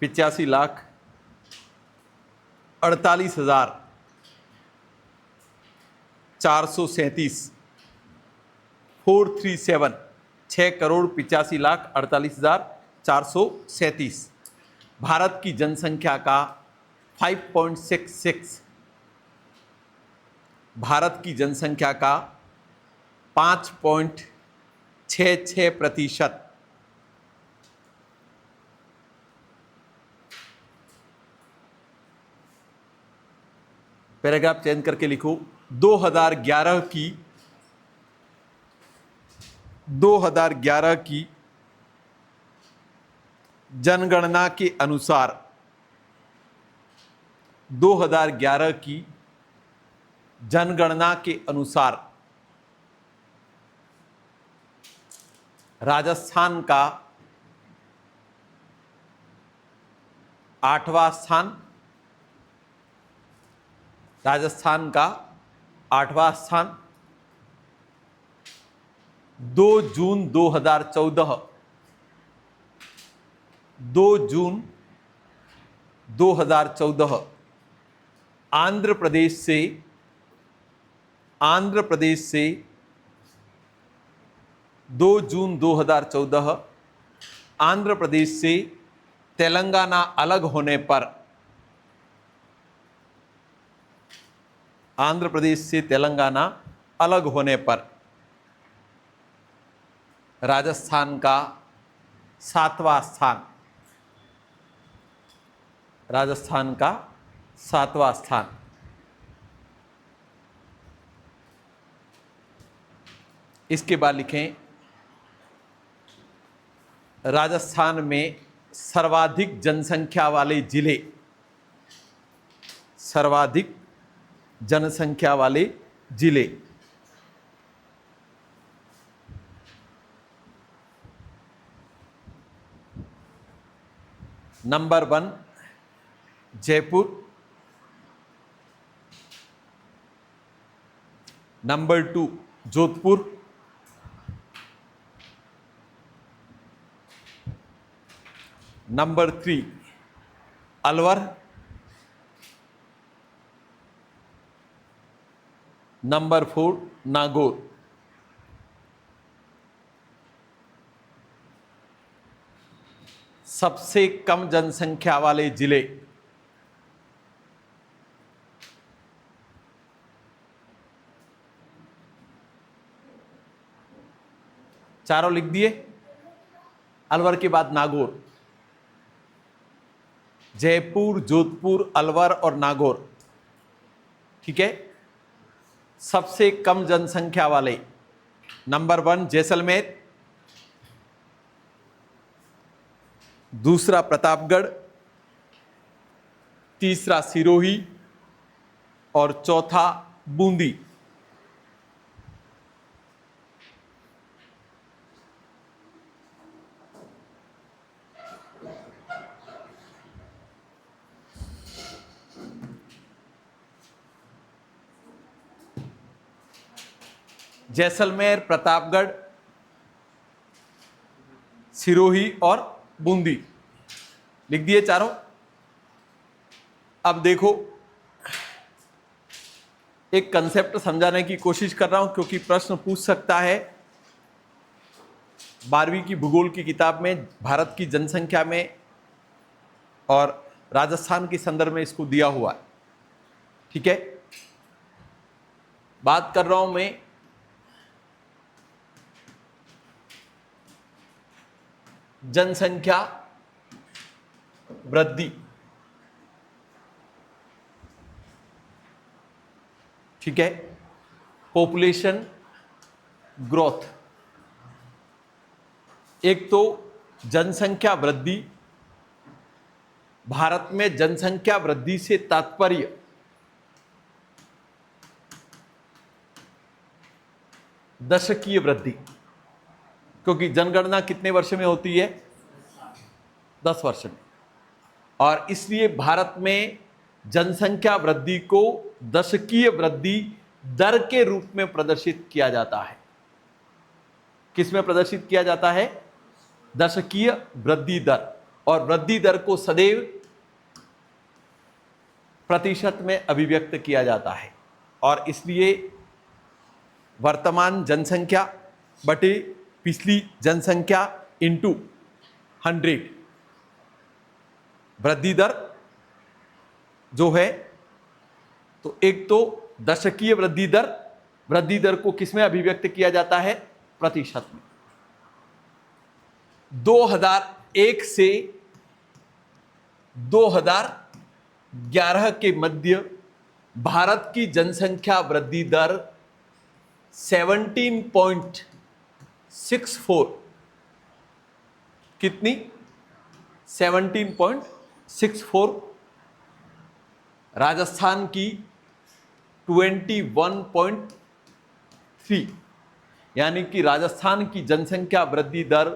85 लाख 48,437 437। 6 करोड़ 85 लाख 48,437 भारत की जनसंख्या का 5.66, भारत की जनसंख्या का 5.66%। पैराग्राफ चेंज करके लिखो। 2011 की जनगणना के अनुसार, 2011 की जनगणना के अनुसार राजस्थान का 8वां स्थान, राजस्थान का 8वां स्थान 2 जून 2014, 2 जून 2014 आंध्र प्रदेश से 2 जून 2014 आंध्र प्रदेश से तेलंगाना अलग होने पर, आंध्र प्रदेश से तेलंगाना अलग होने पर राजस्थान का 7वां स्थान, राजस्थान का 7वां स्थान। इसके बाद लिखें राजस्थान में सर्वाधिक जनसंख्या वाले जिले, सर्वाधिक जनसंख्या वाले जिले। Number 1 Jaipur, number 2 Jodhpur, number 3 Alwar, number 4 Nagaur. सबसे कम जनसंख्या वाले जिले, चारों लिख दिए। अलवर के बाद नागौर, जयपुर, जोधपुर, अलवर और नागौर। ठीक है। सबसे कम जनसंख्या वाले, नंबर 1 जैसलमेर, दूसरा प्रतापगढ़, तीसरा सिरोही और चौथा बूंदी। जैसलमेर, प्रतापगढ़, सिरोही और बूंदी लिख दिए चारों। अब देखो, एक कंसेप्ट समझाने की कोशिश कर रहा हूं क्योंकि प्रश्न पूछ सकता है। 12वीं की भूगोल की किताब में भारत की जनसंख्या में और राजस्थान के संदर्भ में इसको दिया हुआ है। ठीक है। बात कर रहा हूं मैं जनसंख्या वृद्धि। ठीक है। Population growth. एक तो जनसंख्या वृद्धि, भारत में जनसंख्या वृद्धि से तात्पर्य दशकीय वृद्धि, क्योंकि जनगणना कितने वर्ष में होती है? 10 वर्ष में। और इसलिए भारत में जनसंख्या वृद्धि को दशकीय वृद्धि दर के रूप में प्रदर्शित किया जाता है। किस में प्रदर्शित किया जाता है? दशकीय वृद्धि दर। और वृद्धि दर को सदैव प्रतिशत में अभिव्यक्त किया जाता है। और इसलिए वर्तमान जनसंख्या बटे पिछली जनसंख्या इंटू 100 वृद्धि दर जो है, तो एक तो दशकीय वृद्धि दर को किसमें अभिव्यक्त किया जाता है? प्रतिशत में। 2001 से 2011 के मध्य भारत की जनसंख्या वृद्धि दर 17.64, कितनी? 17.64। राजस्थान की 21.3, यानी कि राजस्थान की जनसंख्या वृद्धि दर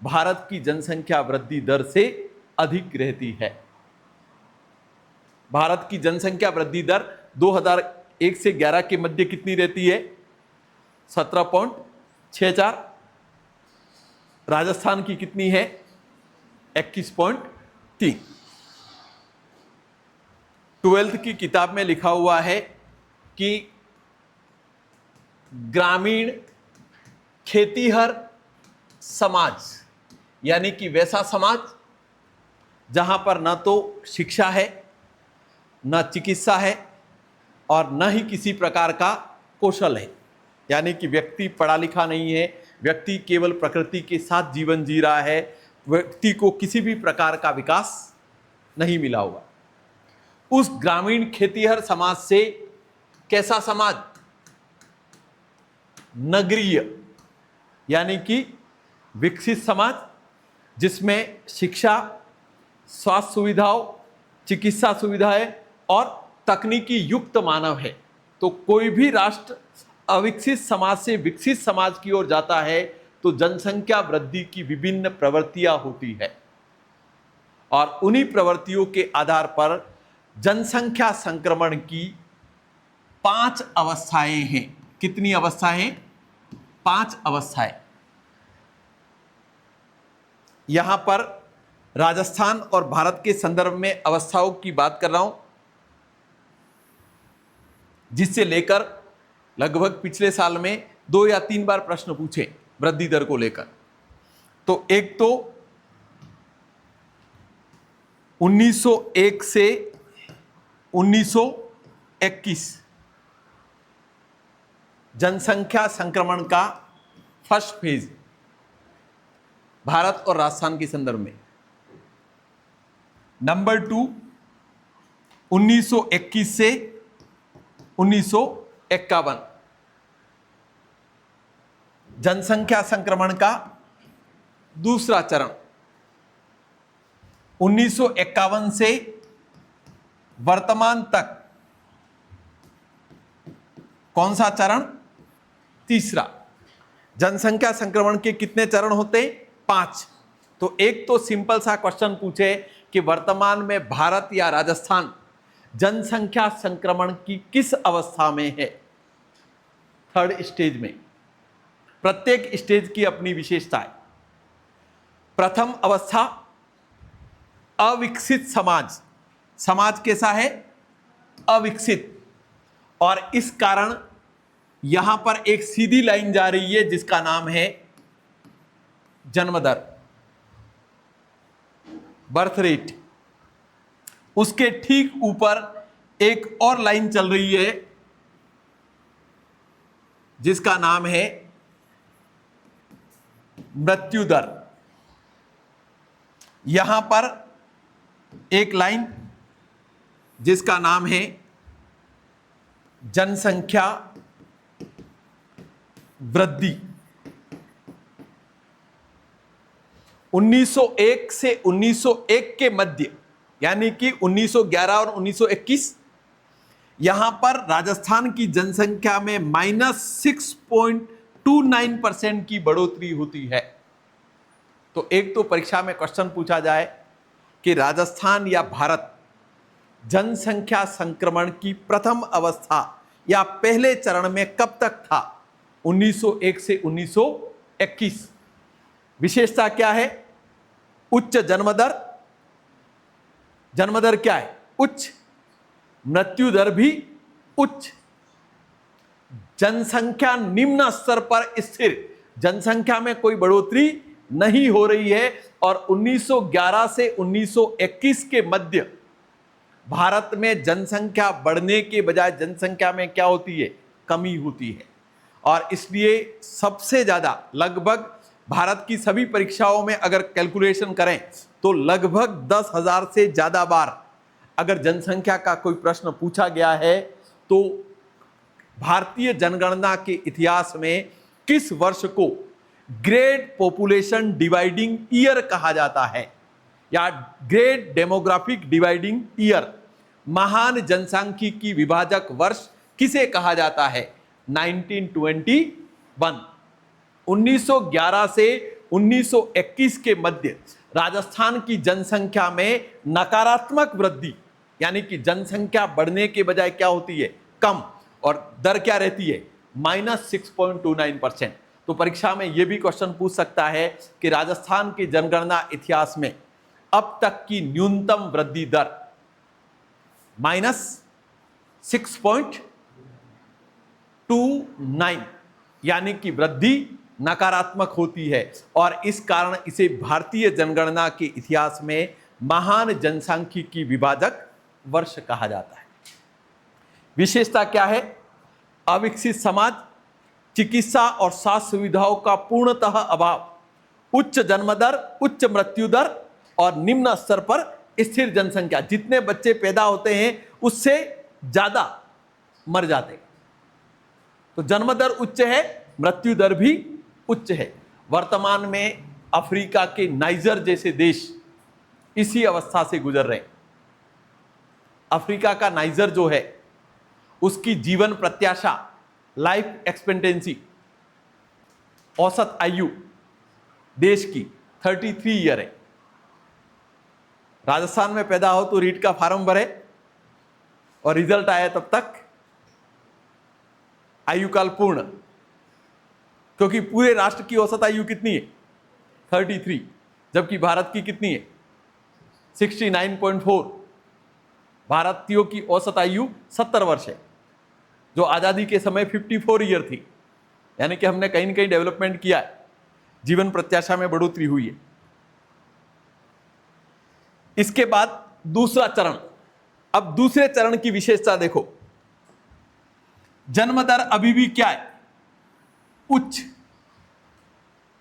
भारत की जनसंख्या वृद्धि दर से अधिक रहती है। भारत की जनसंख्या वृद्धि दर 2001 से 11 के मध्य कितनी रहती है? 17.64। राजस्थान की कितनी है? 21.3। 12th की किताब में लिखा हुआ है कि ग्रामीण खेतीहर समाज, यानी कि वैसा समाज जहां पर न तो शिक्षा है, न चिकित्सा है और न ही किसी प्रकार का कौशल है, यानी कि व्यक्ति पढ़ा लिखा नहीं है, व्यक्ति केवल प्रकृति के साथ जीवन जी रहा है, व्यक्ति को किसी भी प्रकार का विकास नहीं मिला हुआ। उस ग्रामीण खेतीहर समाज से कैसा समाज? नगरीय, यानी कि विकसित समाज जिसमें शिक्षा, स्वास्थ्य सुविधाओं, चिकित्सा सुविधाएं और तकनीकी युक्त मानव है। तो कोई भी राष्ट्र अविकसित समाज से विकसित समाज की ओर जाता है तो जनसंख्या वृद्धि की विभिन्न प्रवृत्तियां होती है, और उन्हीं प्रवृत्तियों के आधार पर जनसंख्या संक्रमण की 5 अवस्थाएं हैं। कितनी अवस्थाएं? 5 अवस्थाएं। यहां पर राजस्थान और भारत के संदर्भ में अवस्थाओं की बात कर रहा हूं, जिससे लेकर लगभग पिछले साल में 2 या 3 बार प्रश्न पूछे वृद्धि दर को लेकर। तो एक तो 1901 से 1921 जनसंख्या संक्रमण का फर्स्ट फेज भारत और राजस्थान के संदर्भ में। नंबर 2 1921 से 1951 जनसंख्या संक्रमण का दूसरा चरण। 1951 से वर्तमान तक कौन सा चरण? तीसरा। जनसंख्या संक्रमण के कितने चरण होते? 5। तो एक तो सिंपल सा क्वेश्चन पूछे कि वर्तमान में भारत या राजस्थान जनसंख्या संक्रमण की किस अवस्था में है? थर्ड स्टेज में। प्रत्येक स्टेज की अपनी विशेषता है। प्रथम अवस्था अविकसित समाज। समाज कैसा है? अविकसित। और इस कारण यहां पर एक सीधी लाइन जा रही है जिसका नाम है जन्म दर, बर्थ रेट। उसके ठीक ऊपर एक और लाइन चल रही है जिसका नाम है मृत्यु दर। यहां पर एक लाइन जिसका नाम है जनसंख्या वृद्धि। 1901 से 1901 के मध्य, यानी कि 1911 और 1921, यहां पर राजस्थान की जनसंख्या में -6.29% की बढ़ोतरी होती है। तो एक तो परीक्षा में क्वेश्चन पूछा जाए कि राजस्थान या भारत जनसंख्या संक्रमण की प्रथम अवस्था या पहले चरण में कब तक था? 1901 से 1921। विशेषता क्या है? उच्च जन्मदर। जन्मदर क्या है? उच्च। मृत्यु दर भी उच्च। जनसंख्या निम्न स्तर पर स्थिर, जनसंख्या में कोई बढ़ोतरी नहीं हो रही है। और 1911 से 1921 के मध्य भारत में जनसंख्या बढ़ने के बजाय जनसंख्या में क्या होती है? कमी होती है। और इसलिए सबसे ज्यादा, लगभग भारत की सभी परीक्षाओं में अगर कैलकुलेशन करें तो लगभग 10,000 से ज्यादा बार अगर जनसंख्या का कोई प्रश्न पूछा गया है तो भारतीय जनगणना के इतिहास में किस वर्ष को ग्रेट पॉपुलेशन डिवाइडिंग ईयर कहा जाता है, या ग्रेट डेमोग्राफिक डिवाइडिंग ईयर, महान जनसांख्यिकी विभाजक वर्ष किसे कहा जाता है? 1921। 1911 से 1921 के मध्य राजस्थान की जनसंख्या में नकारात्मक वृद्धि, यानी कि जनसंख्या बढ़ने के बजाय क्या होती है? कम। और दर क्या रहती है? -6.29%। तो परीक्षा में यह भी क्वेश्चन पूछ सकता है कि राजस्थान के जनगणना इतिहास में अब तक की न्यूनतम वृद्धि दर -6.29, यानी कि वृद्धि नकारात्मक होती है। और इस कारण इसे भारतीय जनगणना के इतिहास में महान जनसांख्यिकी विभाजक वर्ष कहा जाता है। विशेषता क्या है? अविकसित समाज, चिकित्सा और स्वास्थ्य सुविधाओं का पूर्णतः अभाव, उच्च जन्म दर, उच्च मृत्यु दर और निम्न स्तर पर स्थिर जनसंख्या। जितने बच्चे पैदा होते हैं उससे ज्यादा मर जाते। तो जन्म दर उच्च है, मृत्यु दर भी उच्च है। वर्तमान में अफ्रीका के नाइजर जैसे देश इसी अवस्था से गुजर रहे हैं। अफ्रीका का नाइजर जो है उसकी जीवन प्रत्याशा, लाइफ एक्सपेक्टेंसी, औसत आयु देश की 33 ईयर है। राजस्थान में पैदा हो तो रीट का फॉर्म भरे और रिजल्ट आया तब तक आयु काल पूर्ण, क्योंकि पूरे राष्ट्र की औसत आयु कितनी है 33, जबकि भारत की कितनी है 69.4। भारतीयों की औसत आयु 70 वर्ष है, जो आजादी के समय 54 ईयर थी। यानी कि हमने कहीं ना कहीं डेवलपमेंट किया है, जीवन प्रत्याशा में बढ़ोतरी हुई है। इसके बाद दूसरा चरण, अब दूसरे चरण की विशेषता देखो। जन्म दर अभी भी क्या है, उच्च।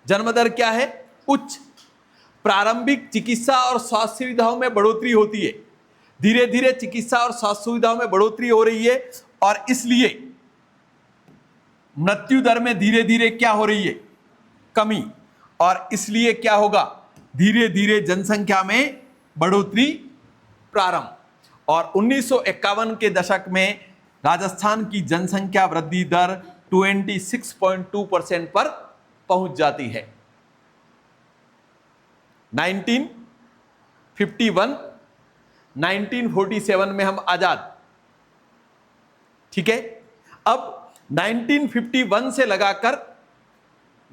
जन्म दर क्या है, उच्च। प्रारंभिक चिकित्सा और स्वास्थ्य सुविधाओं में बढ़ोतरी होती है, धीरे धीरे चिकित्सा और स्वास्थ्य सुविधाओं में बढ़ोतरी हो रही है, और इसलिए मृत्यु दर में धीरे धीरे क्या हो रही है, कमी। और इसलिए क्या होगा, धीरे धीरे जनसंख्या में बढ़ोतरी प्रारंभ। और 1951 के दशक में राजस्थान की जनसंख्या वृद्धि दर 26.2% पर पहुंच जाती है। 1951, 1947 में हम आजाद, ठीक है। अब 1951 से लगाकर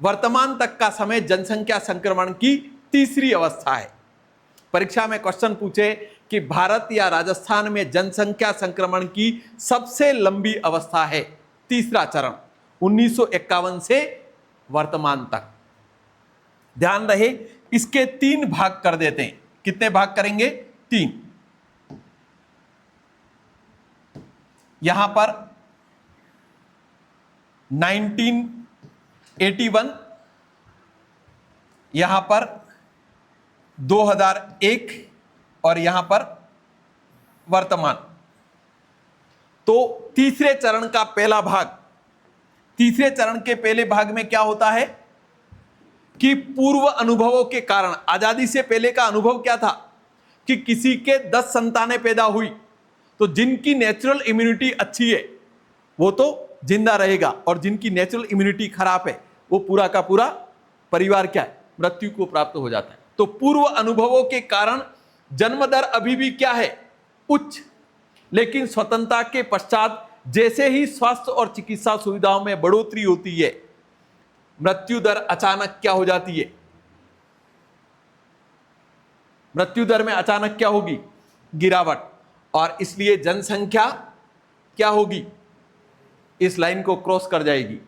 वर्तमान तक का समय जनसंख्या संक्रमण की तीसरी अवस्था है। परीक्षा में क्वेश्चन पूछे कि भारत या राजस्थान में जनसंख्या संक्रमण की सबसे लंबी अवस्था है तीसरा चरण, 1951 से वर्तमान तक। ध्यान रहे, इसके 3 भाग कर देते हैं। कितने भाग करेंगे, 3। यहां पर 1981, यहां पर 2001 और यहां पर वर्तमान। तो तीसरे चरण का पहला भाग, तीसरे चरण के पहले भाग में क्या होता है कि पूर्व अनुभवों के कारण, आजादी से पहले का अनुभव क्या था कि किसी के 10 संतानें पैदा हुई तो जिनकी नेचुरल इम्यूनिटी अच्छी है वो तो जिंदा रहेगा, और जिनकी नेचुरल इम्यूनिटी खराब है वो पूरा का पूरा परिवार क्या है, मृत्यु को प्राप्त हो जाता है। तो पूर्व अनुभवों के कारण जन्म दर अभी भी क्या है, उच्च। लेकिन स्वतंत्रता के पश्चात जैसे ही स्वास्थ्य और चिकित्सा सुविधाओं में बढ़ोतरी होती है, मृत्यु दर अचानक क्या हो जाती है, मृत्यु दर में अचानक क्या होगी, गिरावट। और इसलिए जनसंख्या क्या होगी, इस लाइन को क्रॉस कर जाएगी।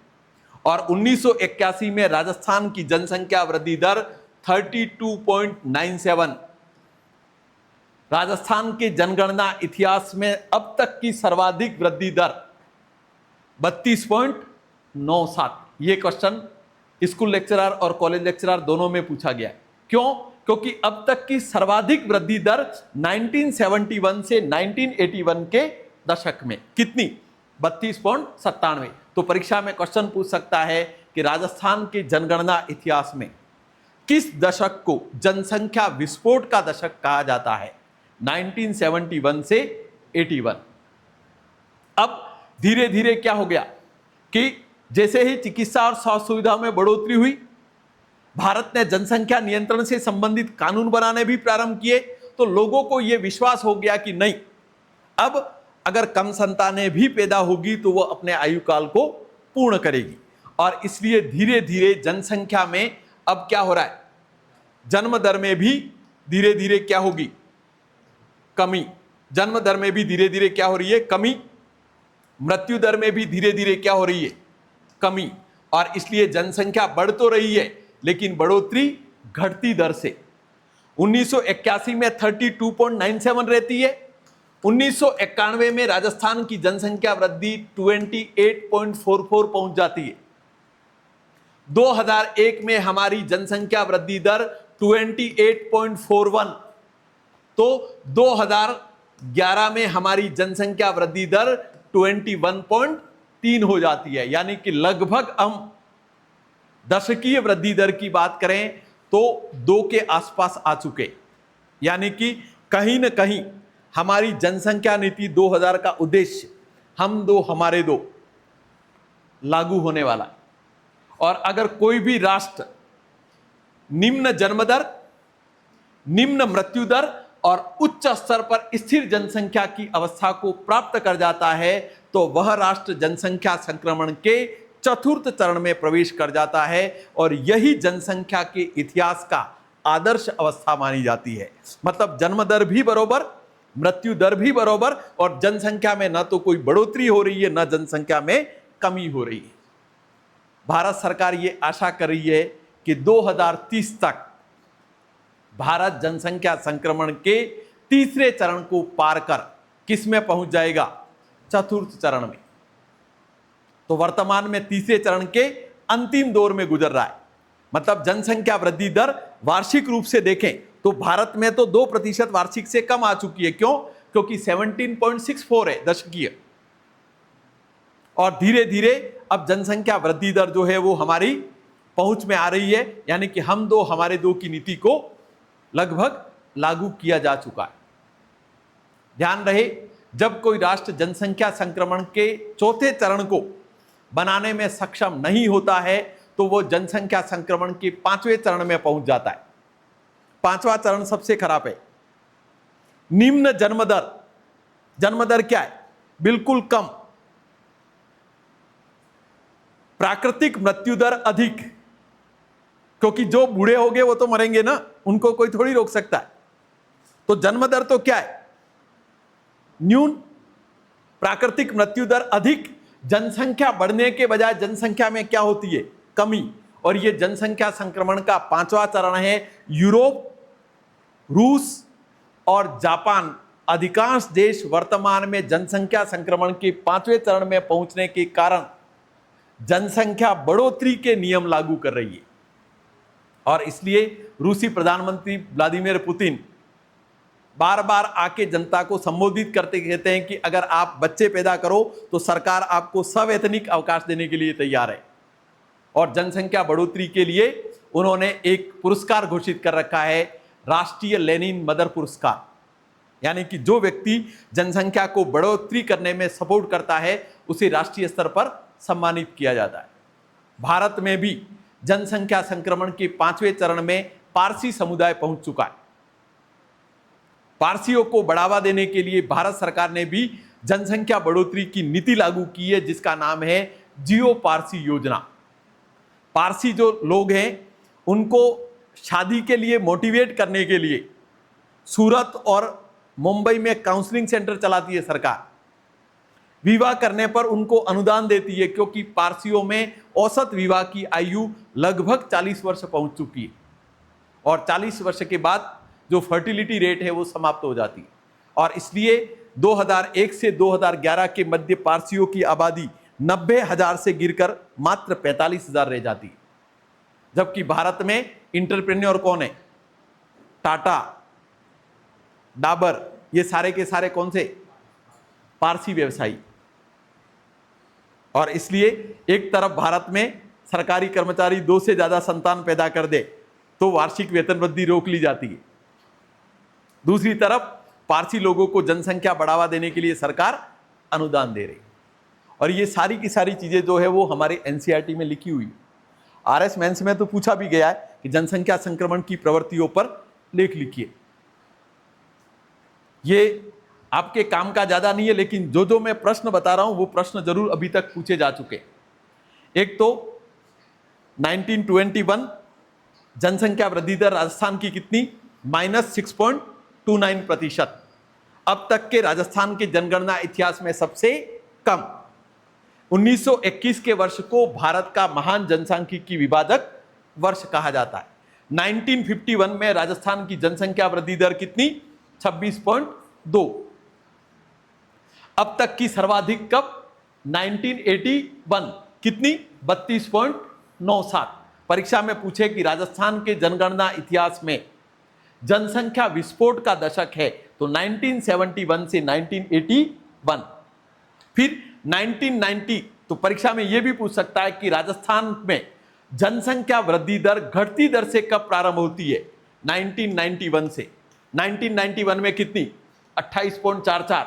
और 1981 में राजस्थान की जनसंख्या वृद्धि दर 32.97, राजस्थान के जनगणना इतिहास में अब तक की सर्वाधिक वृद्धि दर 32.97। ये क्वेश्चन स्कूल लेक्चरर और कॉलेज लेक्चरर दोनों में पूछा गया। क्यों? क्योंकि अब तक की सर्वाधिक वृद्धि दर 1971 से 1981 के दशक में कितनी, 32.97। तो परीक्षा में क्वेश्चन पूछ सकता है कि राजस्थान के जनगणना इतिहास में किस दशक को जनसंख्या विस्फोट का दशक कहा जाता है, 1971 से 81। अब धीरे धीरे क्या हो गया कि जैसे ही चिकित्सा और स्वास्थ्य सुविधाओं में बढ़ोतरी हुई, भारत ने जनसंख्या नियंत्रण से संबंधित कानून बनाने भी प्रारंभ किए, तो लोगों को यह विश्वास हो गया कि नहीं, अब अगर कम संतानें भी पैदा होगी तो वो अपने आयु काल को पूर्ण करेगी। और इसलिए धीरे धीरे जनसंख्या में अब क्या हो रहा है, जन्म दर में भी धीरे धीरे क्या होगी, कमी। जन्म दर में भी धीरे धीरे क्या हो रही है, कमी। मृत्यु दर में भी धीरे धीरे क्या हो रही है, कमी। और इसलिए जनसंख्या बढ़ तो रही है लेकिन बढ़ोतरी घटती दर से। 1981 में 32.97 रहती है, 1991 में राजस्थान की जनसंख्या वृद्धि 28.44 पहुंच जाती है। 2001 में हमारी जनसंख्या वृद्धि दर 28.41, तो 2011 में हमारी जनसंख्या वृद्धि दर 21.3 हो जाती है। यानी कि लगभग हम दशकीय वृद्धि दर की बात करें तो 2 के आसपास आ चुके। यानी कि कहीं न कहीं हमारी जनसंख्या नीति 2000 का उद्देश्य हम दो हमारे दो लागू होने वाला है। और अगर कोई भी राष्ट्र निम्न जन्म दर, निम्न मृत्यु दर और उच्च स्तर पर स्थिर जनसंख्या की अवस्था को प्राप्त कर जाता है तो वह राष्ट्र जनसंख्या संक्रमण के चतुर्थ चरण में प्रवेश कर जाता है और यही जनसंख्या के इतिहास का आदर्श अवस्था मानी जाती है। मतलब जन्म दर भी बराबर, मृत्यु दर भी बराबर और जनसंख्या में ना तो कोई बढ़ोतरी हो रही है ना जनसंख्या में कमी हो रही है। भारत सरकार ये आशा कर रही है कि 2030 तक भारत जनसंख्या संक्रमण के तीसरे चरण को पार कर किस में पहुंच जाएगा? चतुर्थ चरण में। तो वर्तमान में तीसरे चरण के अंतिम दौर में गुजर रहा है। मतलब जनसंख्या वृद्धि दर वार्षिक रूप से देखें तो भारत में तो 2% वार्षिक से कम आ चुकी है। क्यों? क्योंकि 17.64 है दशकीय और धीरे धीरे अब जनसंख्या वृद्धि दर जो है वो हमारी पहुंच में आ रही है, यानी कि हम दो हमारे दो की नीति को लगभग लागू किया जा चुका है। ध्यान रहे, जब कोई राष्ट्र जनसंख्या संक्रमण के चौथे चरण को बनाने में सक्षम नहीं होता है तो वो जनसंख्या संक्रमण के 5वें चरण में पहुंच जाता है। 5वां चरण सबसे खराब है। निम्न जन्म दर। जन्म दर क्या है? बिल्कुल कम। प्राकृतिक मृत्यु दर अधिक, क्योंकि जो बूढ़े हो गए वो तो मरेंगे ना, उनको कोई थोड़ी रोक सकता है। तो जन्म दर तो क्या है? न्यून। प्राकृतिक मृत्यु दर अधिक। जनसंख्या बढ़ने के बजाय जनसंख्या में क्या होती है? कमी। और यह जनसंख्या संक्रमण का 5वां चरण है। यूरोप, रूस और जापान अधिकांश देश वर्तमान में जनसंख्या संक्रमण के 5वें चरण में पहुंचने के कारण जनसंख्या बढ़ोतरी के नियम लागू कर रही है। और इसलिए रूसी प्रधानमंत्री व्लादिमीर पुतिन बार बार आके जनता को संबोधित करते कहते हैं कि अगर आप बच्चे पैदा करो तो सरकार आपको सवैतनिक अवकाश देने के लिए तैयार है। और जनसंख्या बढ़ोतरी के लिए उन्होंने एक पुरस्कार घोषित कर रखा है, राष्ट्रीय लेनिन मदर पुरस्कार। यानी कि जो व्यक्ति जनसंख्या को बढ़ोतरी करने में सपोर्ट करता है उसे राष्ट्रीय स्तर पर सम्मानित किया जाता है। भारत में भी जनसंख्या संक्रमण के 5वें चरण में पारसी समुदाय पहुंच चुका है। पारसियों को बढ़ावा देने के लिए भारत सरकार ने भी जनसंख्या बढ़ोतरी की नीति लागू की है, जिसका नाम है जियो पारसी योजना। पारसी जो लोग हैं उनको शादी के लिए मोटिवेट करने के लिए सूरत और मुंबई में काउंसलिंग सेंटर चलाती है सरकार। विवाह करने पर उनको अनुदान देती है, क्योंकि पारसियों में औसत विवाह की आयु लगभग 40 वर्ष पहुंच चुकी है और 40 वर्ष के बाद जो फर्टिलिटी रेट है वो समाप्त हो जाती है। और इसलिए 2001 से 2011 के मध्य पारसियों की आबादी 90,000 से गिरकर मात्र 45,000 रह जाती है। जबकि भारत में इंटरप्रेन्योर कौन है? टाटा, डाबर, ये सारे के सारे कौन से? पारसी व्यवसायी। और इसलिए एक तरफ भारत में सरकारी कर्मचारी 2 से ज्यादा संतान पैदा कर दे तो वार्षिक वेतन वृद्धि रोक ली जाती है, दूसरी तरफ पारसी लोगों को जनसंख्या बढ़ावा देने के लिए सरकार अनुदान दे रही। और ये सारी की सारी चीजें जो है वो हमारे एनसीईआरटी में लिखी हुई। आरएस मेंस में तो पूछा भी गया है कि जनसंख्या संक्रमण की प्रवृत्तियों पर लेख लिखिए। ये आपके काम का ज्यादा नहीं है, लेकिन जो जो मैं प्रश्न बता रहा हूं वो प्रश्न जरूर अभी तक पूछे जा चुके। एक तो 1921 जनसंख्या वृद्धि दर राजस्थान की कितनी? -6.29%। अब तक के राजस्थान के जनगणना इतिहास में सबसे कम। 1921 के वर्ष को भारत का महान जनसांख्यिकी विभाजक वर्ष कहा जाता है। 1951 में राजस्थान की जनसंख्या वृद्धि दर कितनी? 26.2। अब तक की सर्वाधिक कब? 1981। कितनी? 32.97। परीक्षा में पूछे कि राजस्थान के जनगणना इतिहास में जनसंख्या विस्फोट का दशक है तो 1971 से 1981। फिर 1990, तो परीक्षा में यह भी पूछ सकता है कि राजस्थान में जनसंख्या वृद्धि दर घटती दर से कब प्रारंभ होती है? 1991 से। 1991 में कितनी? 28.44,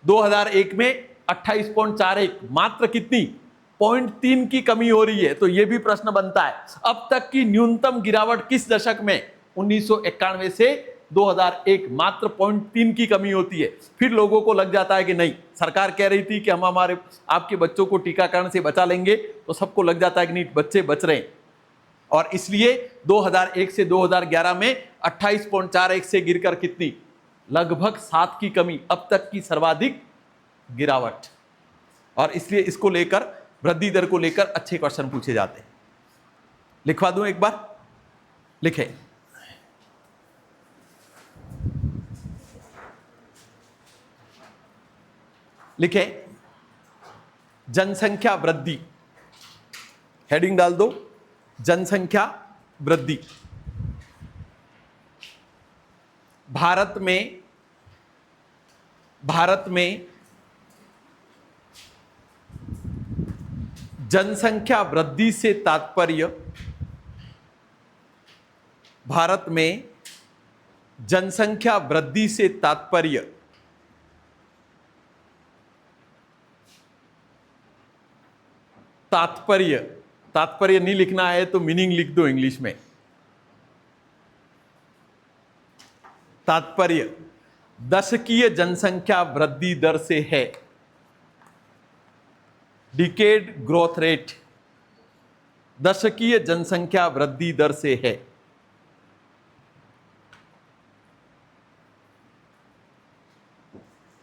2001 में 28.41, मात्र कितनी 0.3 की कमी हो रही है। तो यह भी प्रश्न बनता है, अब तक की न्यूनतम गिरावट किस दशक में, 1991 से 2001, मात्र 0.3 की कमी होती है। फिर लोगों को लग जाता है कि नहीं, सरकार कह रही थी कि हम हमारे आपके बच्चों को टीकाकरण से बचा लेंगे, तो सबको लग जाता है कि नहीं, बच्चे बच रहे हैं। और इसलिए 2001 से 2011 में 28.41 से गिरकर कितनी, लगभग 7 की कमी, अब तक की सर्वाधिक गिरावट। और इसलिए इसको लेकर, वृद्धि दर को लेकर अच्छे क्वेश्चन पूछे जाते हैं। लिखवा दूं एक बार, लिखे, लिखे, जनसंख्या वृद्धि, हेडिंग डाल दो, जनसंख्या वृद्धि। भारत में जनसंख्या वृद्धि से तात्पर्य, भारत में जनसंख्या वृद्धि से तात्पर्य तात्पर्य नहीं लिखना है तो मीनिंग लिख दो इंग्लिश में। तात्पर्य दशकीय जनसंख्या वृद्धि दर से है, डिकेड ग्रोथ रेट, दशकीय जनसंख्या वृद्धि दर से है।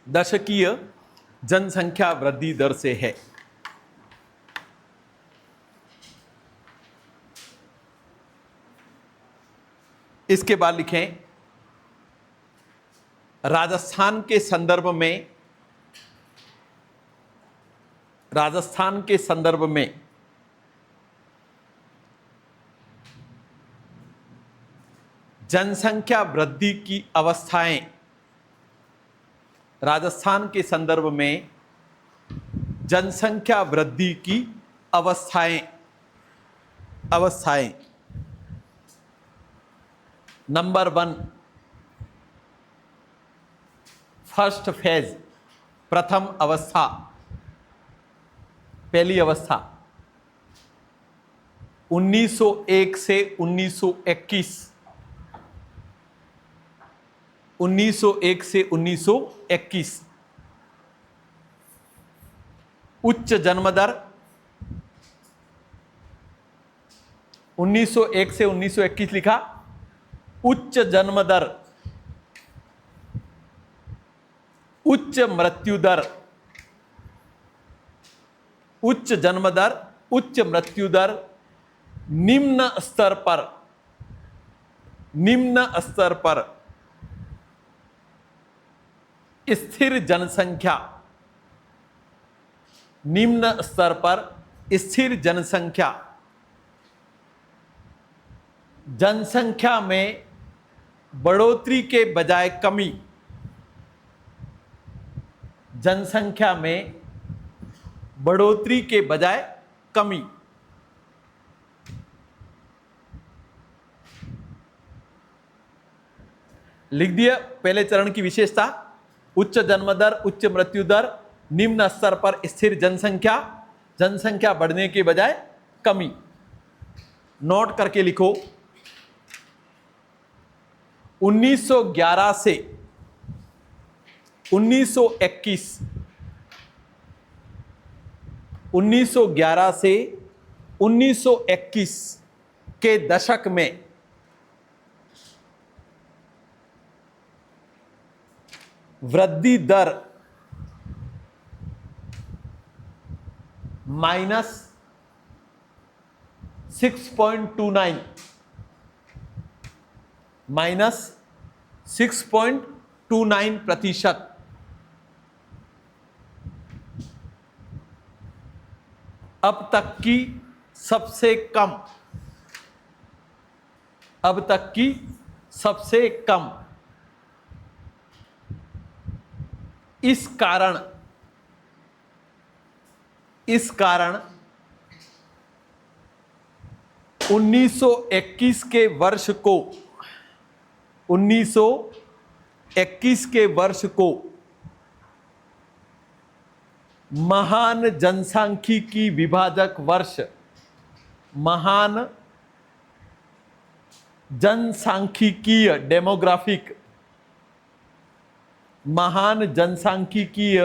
दशकीय जनसंख्या वृद्धि दर से है। इसके बाद लिखें, राजस्थान के संदर्भ में, राजस्थान के संदर्भ में जनसंख्या वृद्धि की अवस्थाएं, राजस्थान के संदर्भ में जनसंख्या वृद्धि की अवस्थाएं, नंबर 1, फर्स्ट फेज, प्रथम अवस्था, पहली अवस्था 1901 से 1921, 1901 से 1921, उच्च जन्म दर, 1901 से 1921 लिखा, उच्च जन्म दर, उच्च मृत्यु दर, उच्च जन्म दर, उच्च मृत्यु दर, निम्न स्तर पर, निम्न स्तर पर स्थिर जनसंख्या, निम्न स्तर पर स्थिर जनसंख्या, जनसंख्या में बढ़ोतरी के बजाय कमी, जनसंख्या में बढ़ोतरी के बजाय कमी। लिख दिया पहले चरण की विशेषता, उच्च जन्म दर, उच्च मृत्यु दर, निम्न स्तर पर स्थिर जनसंख्या, जनसंख्या बढ़ने के बजाय कमी। नोट करके लिखो, 1911 से 1921, 1911 से 1921 के दशक में वृद्धि दर -6.29, -6.29%। अब तक की सबसे कम, अब तक की सबसे कम। इस कारण 1921 के वर्ष को 1921 21 के वर्ष को महान जनसांख्यिकी विभाजक वर्ष, महान जनसांख्यिकीय डेमोग्राफिक, महान जनसांख्यिकीय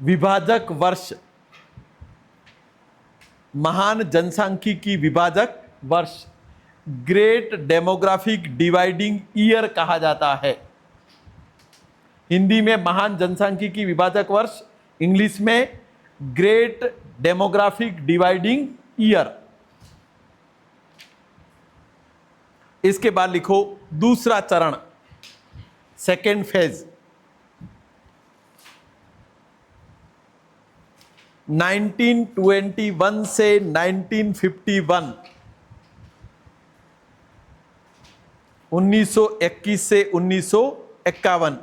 विभाजक वर्ष, महान जनसांख्यिकी विभाजक वर्ष, ग्रेट डेमोग्राफिक डिवाइडिंग ईयर कहा जाता है। हिंदी में महान जनसांख्यिकी विभाजक वर्ष, इंग्लिश में ग्रेट डेमोग्राफिक डिवाइडिंग ईयर। इसके बाद लिखो दूसरा चरण, सेकेंड फेज, 1921 से 1951, 1921 से 1951,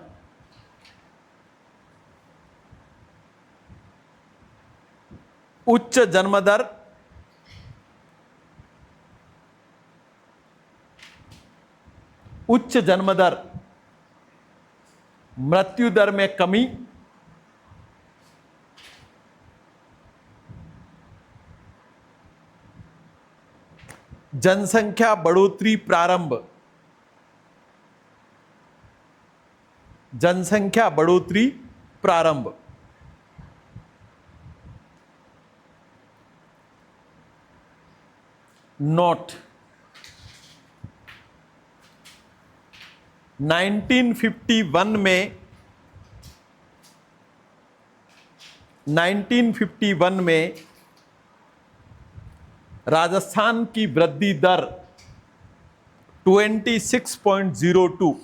उच्च जन्म दर, उच्च जन्म दर, मृत्यु दर में कमी, जनसंख्या बढ़ोतरी प्रारंभ, जनसंख्या बढ़ोतरी प्रारंभ, नोट 1951 में 1951 में राजस्थान की वृद्धि दर 26.02,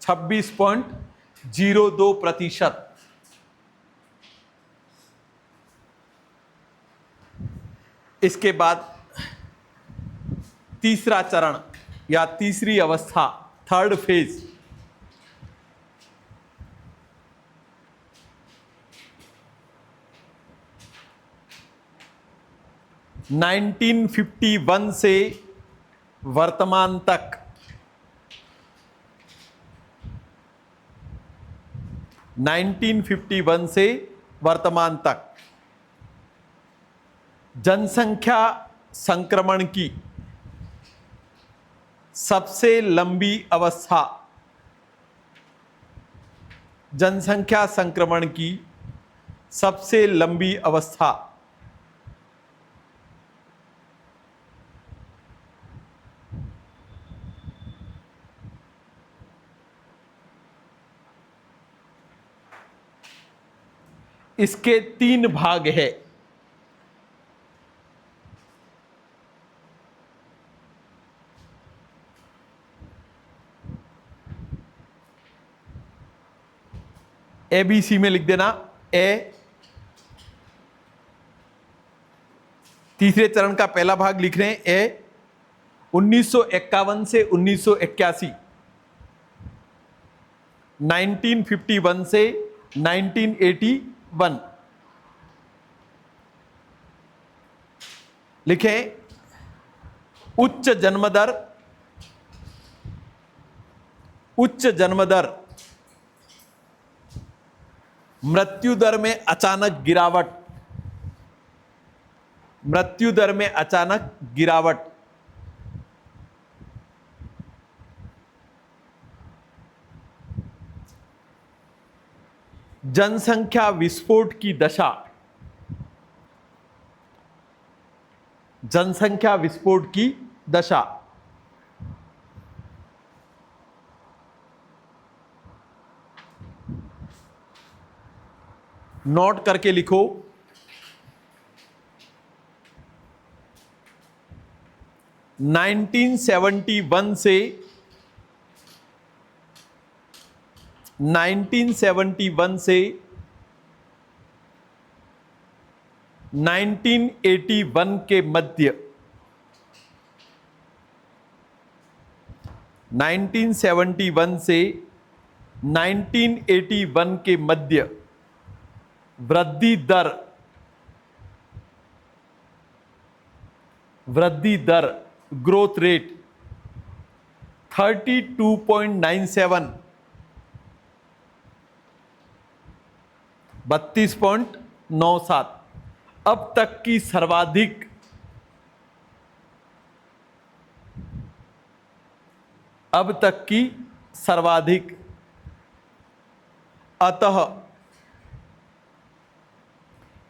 26.02%। इसके बाद तीसरा चरण या तीसरी अवस्था, थर्ड फेज, 1951 से वर्तमान तक, 1951 से वर्तमान तक जनसंख्या संक्रमण की सबसे लंबी अवस्था, जनसंख्या संक्रमण की सबसे लंबी अवस्था, इसके 3 भाग है। ए बी सी में लिख देना। ए, तीसरे चरण का पहला भाग लिख रहे हैं ए 1951 से 1981, 1951 से 1981। लिखें उच्च जन्म दर, उच्च जन्म दर, मृत्यु दर में अचानक गिरावट, मृत्यु दर में अचानक गिरावट, जनसंख्या विस्फोट की दशा, जनसंख्या विस्फोट की दशा, नोट करके लिखो। 1971 से 1971 से 1981 के मध्य, 1971 से 1981 के मध्य वृद्धि दर, वृद्धि दर ग्रोथ रेट 32.97, 32.97 अब तक की सर्वाधिक अतः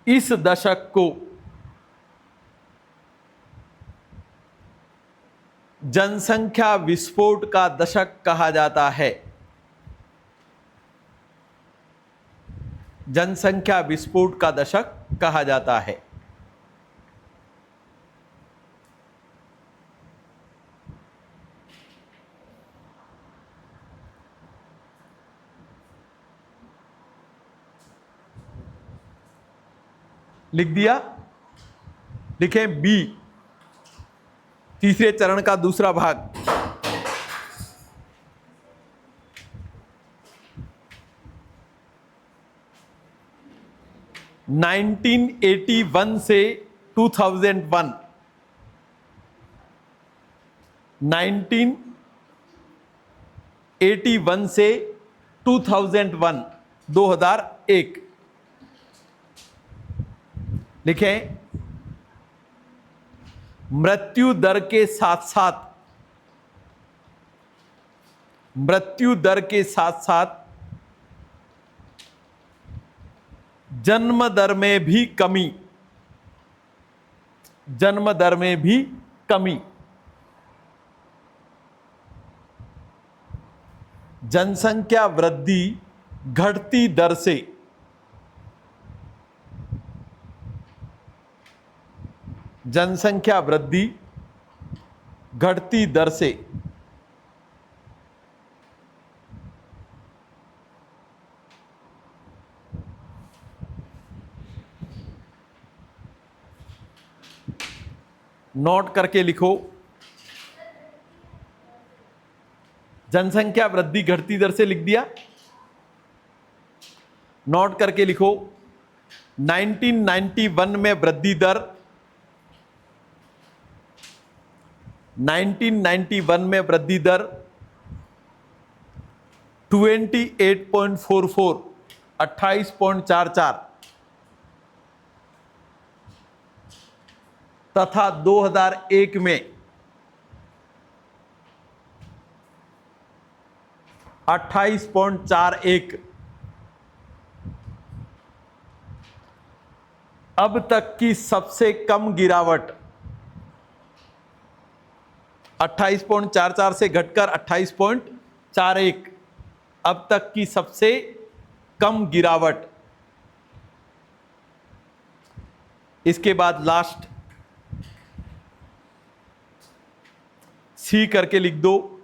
इस दशक को जनसंख्या विस्फोट का दशक कहा जाता है। जनसंख्या विस्फोट का दशक कहा जाता है। लिख दिया? लिखें बी, तीसरे चरण का दूसरा भाग। नाइनटीन 1981 से 2001, 1981 से 2001, 2001 लिखें। मृत्यु दर के साथ जन्म दर में भी कमी, जनसंख्या वृद्धि घटती दर से, जनसंख्या वृद्धि घटती दर से नोट करके लिखो। जनसंख्या वृद्धि घटती दर से लिख दिया? नोट करके लिखो। 1991 में वृद्धि दर 1991 में वृद्धि दर 28.44, 28.44 तथा 2001 में 28.41 अब तक की सबसे कम गिरावट, 28.44 से घटकर 28.41 अब तक की सबसे कम गिरावट। इसके बाद लास्ट सी करके लिख दो।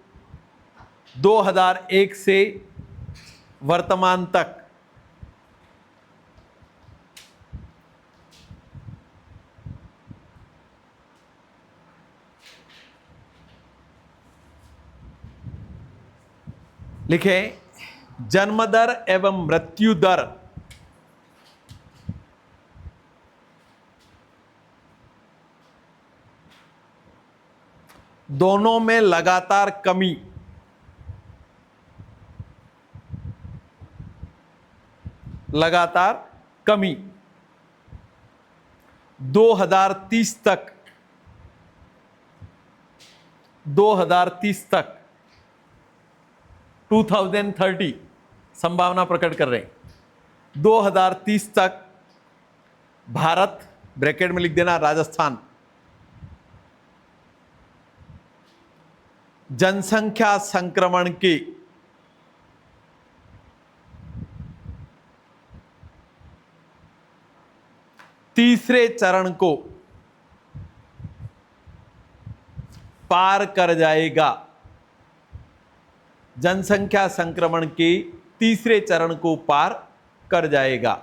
2001 से वर्तमान तक लिखें। जन्म दर एवं मृत्यु दर दोनों में लगातार कमी, लगातार कमी 2030 तक 2030 संभावना प्रकट कर रहे हैं। 2030 तक भारत, ब्रैकेट में लिख देना राजस्थान, जनसंख्या संक्रमण के तीसरे चरण को पार कर जाएगा। जनसंख्या संक्रमण के तीसरे चरण को पार कर जाएगा।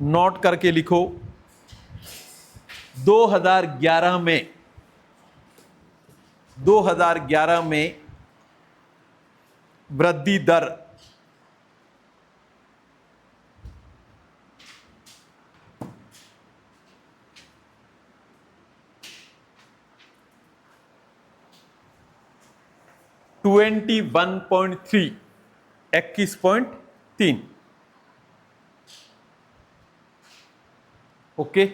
नोट करके लिखो। 2011 में वृद्धि दर 21.3, 21.3। ओके,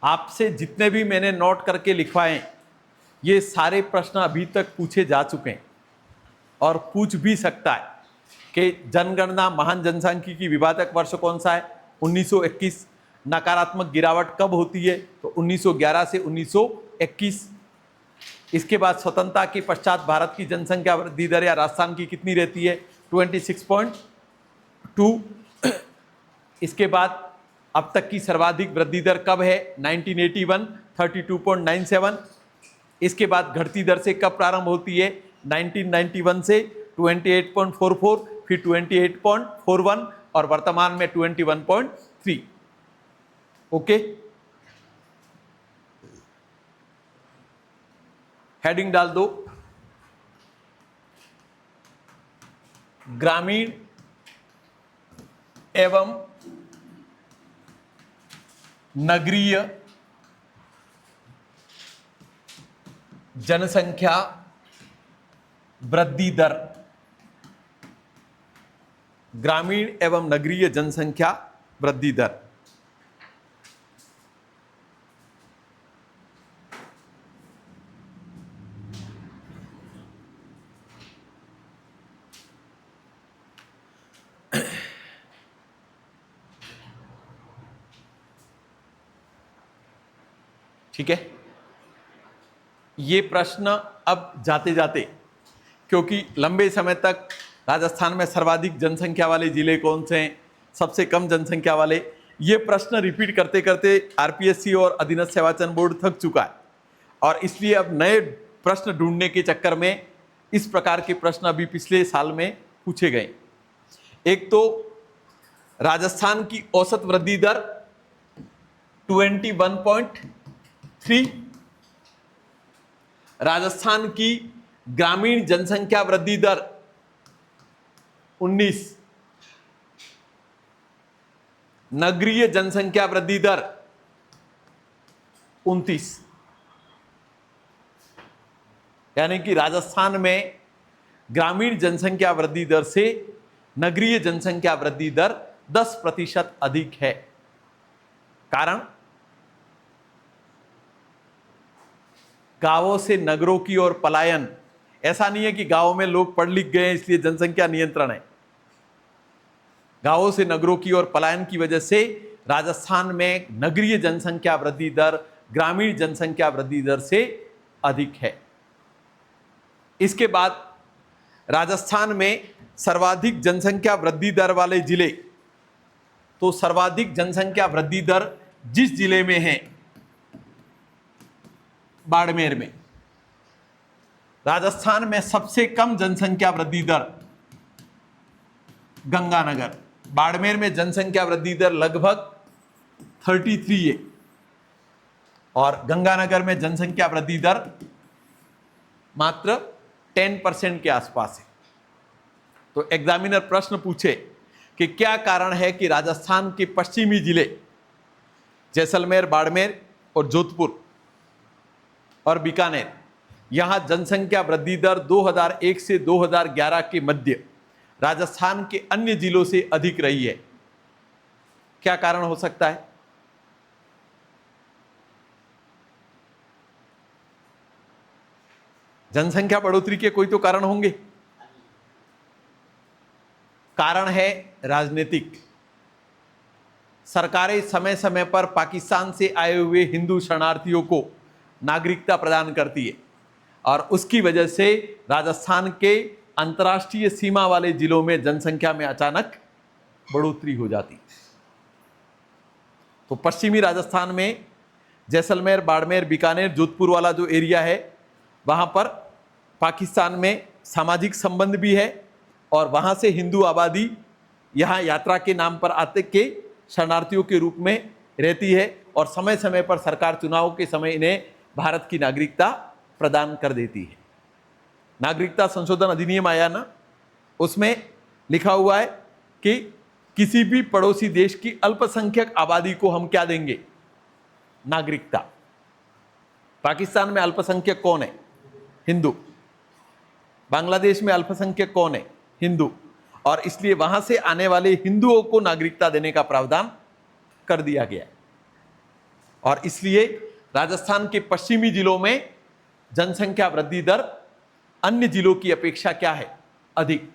आपसे जितने भी मैंने नोट करके लिखवाए ये सारे प्रश्न अभी तक पूछे जा चुके हैं और पूछ भी सकता है कि जनगणना महान जनसांख्यिकी की विवादक वर्ष कौन सा है, 1921। नकारात्मक गिरावट कब होती है, तो 1911 से 1921। इसके बाद स्वतंत्रता के पश्चात भारत की जनसंख्या वृद्धि दर या राजस्थान की कितनी रहती है, 26.2। इसके बाद अब तक की सर्वाधिक वृद्धि दर कब है, 1981, 32.97। इसके बाद घटती दर से कब प्रारंभ होती है, 1991 से 28.44, फिर 28.41 और वर्तमान में 21.3। ओके, हेडिंग डाल दो, ग्रामीण एवं नगरीय जनसंख्या वृद्धि दर, ग्रामीण एवं नगरीय जनसंख्या वृद्धि दर। ठीक है, ये प्रश्न अब जाते जाते, क्योंकि लंबे समय तक राजस्थान में सर्वाधिक जनसंख्या वाले जिले कौन से हैं, सबसे कम जनसंख्या वाले, ये प्रश्न रिपीट करते करते आरपीएससी और अधीनस्थ सेवाचयन बोर्ड थक चुका है और इसलिए अब नए प्रश्न ढूंढने के चक्कर में इस प्रकार के प्रश्न अभी पिछले साल में पूछे गए। एक तो राजस्थान की औसत वृद्धि दर 21.3, राजस्थान की ग्रामीण जनसंख्या वृद्धि दर 19, नगरीय जनसंख्या वृद्धि दर 29। यानी कि राजस्थान में ग्रामीण जनसंख्या वृद्धि दर से नगरीय जनसंख्या वृद्धि दर 10% अधिक है। कारण गांवों से नगरों की ओर पलायन। ऐसा नहीं है कि गांवों में लोग पढ़ लिख गए इसलिए जनसंख्या नियंत्रण है। गांवों से नगरों की ओर पलायन की वजह से राजस्थान में नगरीय जनसंख्या वृद्धि दर ग्रामीण जनसंख्या वृद्धि दर से अधिक है। इसके बाद राजस्थान में सर्वाधिक जनसंख्या वृद्धि दर वाले जिले, तो सर्वाधिक जनसंख्या वृद्धि दर जिस जिले में है, बाड़मेर में। राजस्थान में सबसे कम जनसंख्या वृद्धि दर गंगानगर, बाड़मेर में जनसंख्या वृद्धि दर लगभग 33 है और गंगानगर में जनसंख्या वृद्धि दर मात्र 10% के आसपास है। तो एग्जामिनर प्रश्न पूछे कि क्या कारण है कि राजस्थान के पश्चिमी जिले जैसलमेर, बाड़मेर और जोधपुर और बीकानेर, यहां जनसंख्या वृद्धि दर 2001 से 2011 के मध्य राजस्थान के अन्य जिलों से अधिक रही है। क्या कारण हो सकता है? जनसंख्या बढ़ोतरी के कोई तो कारण होंगे। कारण है राजनीतिक। सरकारें समय समय पर पाकिस्तान से आए हुए हिंदू शरणार्थियों को नागरिकता प्रदान करती है और उसकी वजह से राजस्थान के अंतर्राष्ट्रीय सीमा वाले जिलों में जनसंख्या में अचानक बढ़ोतरी हो जाती। तो पश्चिमी राजस्थान में जैसलमेर, बाड़मेर, बीकानेर, जोधपुर वाला जो एरिया है, वहां पर पाकिस्तान में सामाजिक संबंध भी है और वहां से हिंदू आबादी यहां यात्रा के नाम पर आते के शरणार्थियों के रूप में रहती है और समय समय पर सरकार चुनाव के समय इन्हें भारत की नागरिकता प्रदान कर देती है। नागरिकता संशोधन अधिनियम आया ना, उसमें लिखा हुआ है कि किसी भी पड़ोसी देश की अल्पसंख्यक आबादी को हम क्या देंगे? नागरिकता। पाकिस्तान में अल्पसंख्यक कौन है? हिंदू। बांग्लादेश में अल्पसंख्यक कौन है? हिंदू। और इसलिए वहां से आने वाले हिंदुओं को नागरिकता देने का प्रावधान कर दिया गया। और इसलिए राजस्थान के पश्चिमी जिलों में जनसंख्या वृद्धि दर अन्य जिलों की अपेक्षा क्या है? अधिक।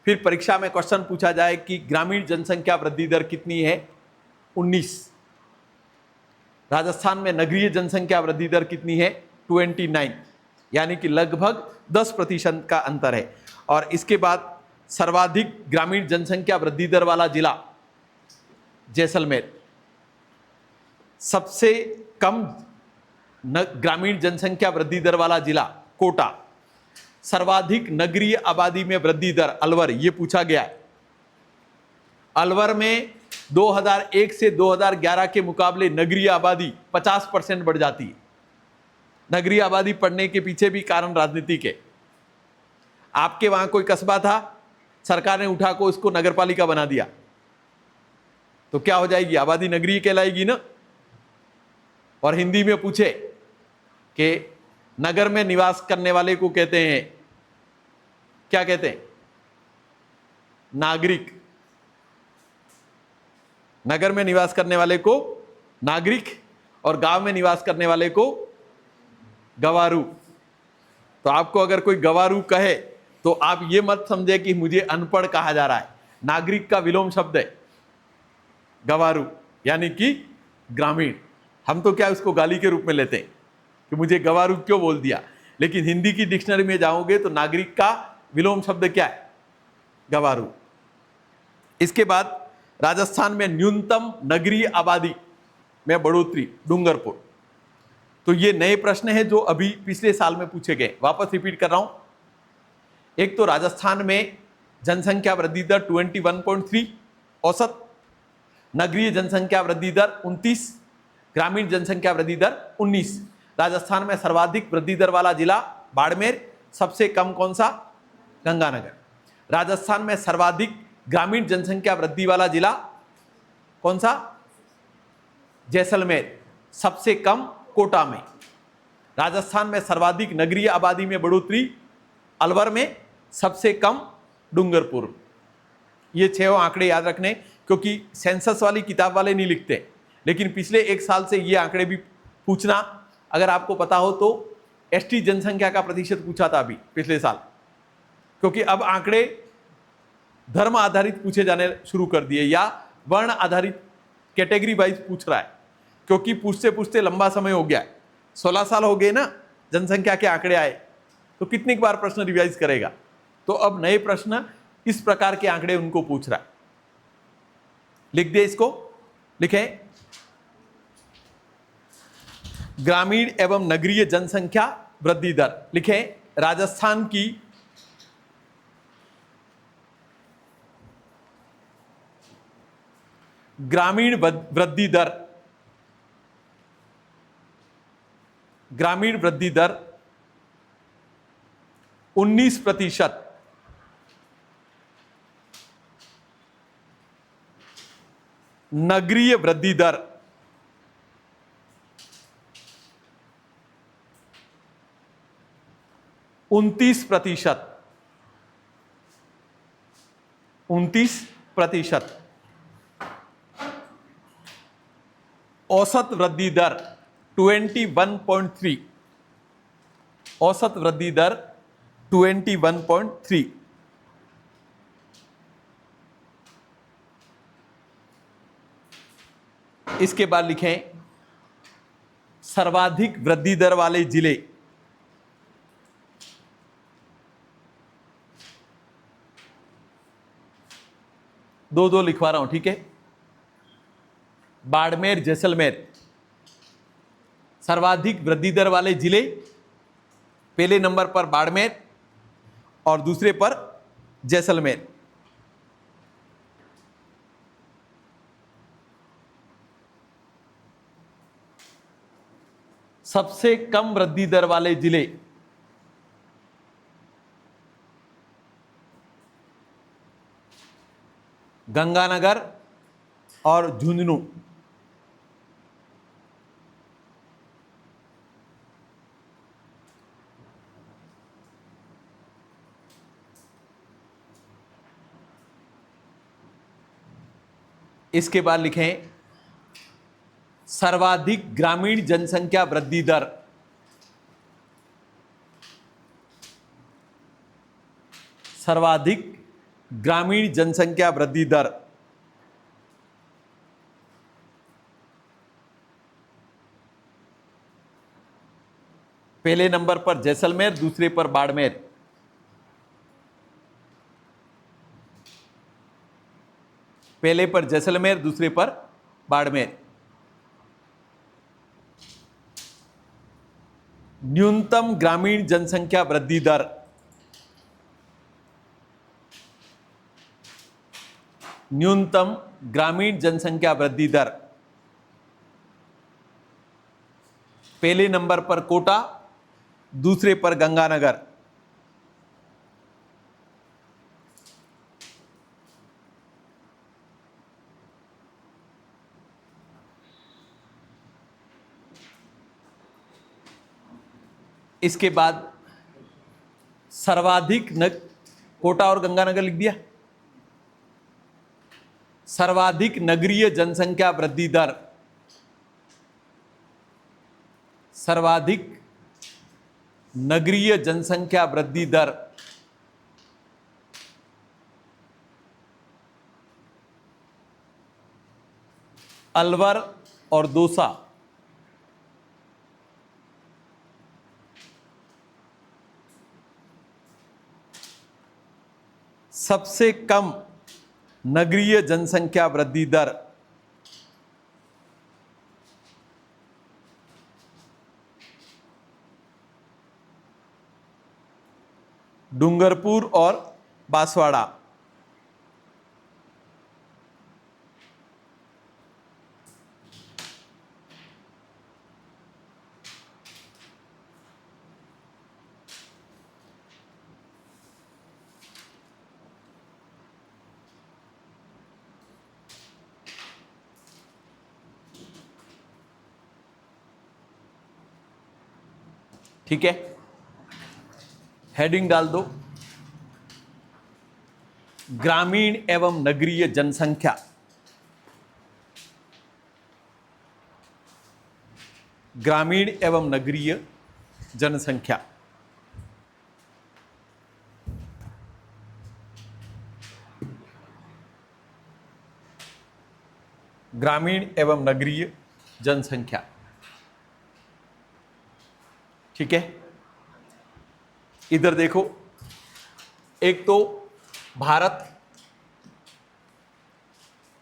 फिर परीक्षा में क्वेश्चन पूछा जाए कि ग्रामीण जनसंख्या वृद्धि दर कितनी है? 19। राजस्थान में नगरीय जनसंख्या वृद्धि दर कितनी है? 29, यानी कि लगभग 10% का अंतर है। और इसके बाद सर्वाधिक ग्रामीण जनसंख्या वृद्धि दर वाला जिला जैसलमेर, सबसे कम ग्रामीण जनसंख्या वृद्धि दर वाला जिला कोटा, सर्वाधिक नगरीय आबादी में वृद्धि दर अलवर, यह पूछा गया है। अलवर में 2001 से 2011 के मुकाबले नगरीय आबादी 50% बढ़ जाती है। नगरीय आबादी बढ़ने के पीछे भी कारण राजनीतिक है। आपके वहां कोई कस्बा था, सरकार ने उठा को इसको नगरपालिका बना दिया, तो क्या हो जाएगी? आबादी नगरीय कहलाएगी ना। और हिंदी में पूछे कि नगर में निवास करने वाले को कहते हैं, क्या कहते हैं? नागरिक। नगर में निवास करने वाले को नागरिक और गांव में निवास करने वाले को गवारू। तो आपको अगर कोई गवारू कहे तो आप ये मत समझे कि मुझे अनपढ़ कहा जा रहा है। नागरिक का विलोम शब्द है गवारू, यानी कि ग्रामीण। हम तो क्या उसको गाली के रूप में लेते हैं कि मुझे गवारू क्यों बोल दिया, लेकिन हिंदी की डिक्शनरी में जाओगे तो नागरिक का विलोम शब्द क्या है? गवारू। इसके बाद राजस्थान में न्यूनतम नगरीय आबादी में बढ़ोतरी डूंगरपुर। तो ये नए प्रश्न हैं जो अभी पिछले साल में पूछे गए, वापस रिपीट कर रहा हूं। एक तो राजस्थान में जनसंख्या वृद्धि दर 21.3 औसत, नगरीय जनसंख्या वृद्धि दर 29, ग्रामीण जनसंख्या वृद्धि दर 19। राजस्थान में सर्वाधिक वृद्धि दर वाला जिला बाड़मेर, सबसे कम कौन सा? गंगानगर। राजस्थान में सर्वाधिक ग्रामीण जनसंख्या वृद्धि वाला जिला कौन सा? जैसलमेर, सबसे कम कोटा में। राजस्थान में सर्वाधिक नगरीय आबादी में बढ़ोतरी अलवर में, सबसे कम डूंगरपुर। ये 6 आंकड़े याद रखने, क्योंकि सेंसस वाली किताब वाले नहीं लिखते, लेकिन पिछले एक साल से ये आंकड़े भी पूछना। अगर आपको पता हो तो एसटी जनसंख्या का प्रतिशत पूछा था अभी पिछले साल, क्योंकि अब आंकड़े धर्म आधारित पूछे जाने शुरू कर दिए या वर्ण आधारित कैटेगरी वाइज पूछ रहा है, क्योंकि पूछते पूछते लंबा समय हो गया है। 16 साल हो गए ना जनसंख्या के आंकड़े आए, तो कितनी बार प्रश्न रिवाइज करेगा? तो अब नए प्रश्न इस प्रकार के आंकड़े उनको पूछ रहा है। लिख दे इसको, लिखें ग्रामीण एवं नगरीय जनसंख्या वृद्धि दर। लिखें राजस्थान की ग्रामीण वृद्धि दर, ग्रामीण वृद्धि दर 19%, नगरीय वृद्धि दर 29%, 29%। औसत वृद्धि दर 21.3, औसत वृद्धि दर 21.3। इसके बाद लिखें सर्वाधिक वृद्धि दर वाले जिले। दो दो लिखवा रहा हूं, ठीक है? बाड़मेर, जैसलमेर, सर्वाधिक वृद्धि दर वाले जिले। पहले नंबर पर बाड़मेर और दूसरे पर जैसलमेर। सबसे कम वृद्धि दर वाले जिले गंगानगर और झुंझुनू। इसके बाद लिखें सर्वाधिक ग्रामीण जनसंख्या वृद्धि दर। सर्वाधिक ग्रामीण जनसंख्या वृद्धि दर। पहले नंबर पर जैसलमेर, दूसरे पर बाड़मेर। पहले पर जैसलमेर, दूसरे पर बाड़मेर। न्यूनतम ग्रामीण जनसंख्या वृद्धि दर। न्यूनतम ग्रामीण जनसंख्या वृद्धि दर। पहले नंबर पर कोटा, दूसरे पर गंगानगर। इसके बाद सर्वाधिक कोटा और गंगानगर लिख दिया। सर्वाधिक नगरीय जनसंख्या वृद्धि दर। सर्वाधिक नगरीय जनसंख्या वृद्धि दर। अलवर और दौसा। सबसे कम नगरीय जनसंख्या वृद्धि दर। डूंगरपुर और बांसवाड़ा। ठीक है, हेडिंग डाल दो ग्रामीण एवं नगरीय जनसंख्या। ग्रामीण एवं नगरीय जनसंख्या। ग्रामीण एवं नगरीय जनसंख्या। ठीक है, इधर देखो, एक तो भारत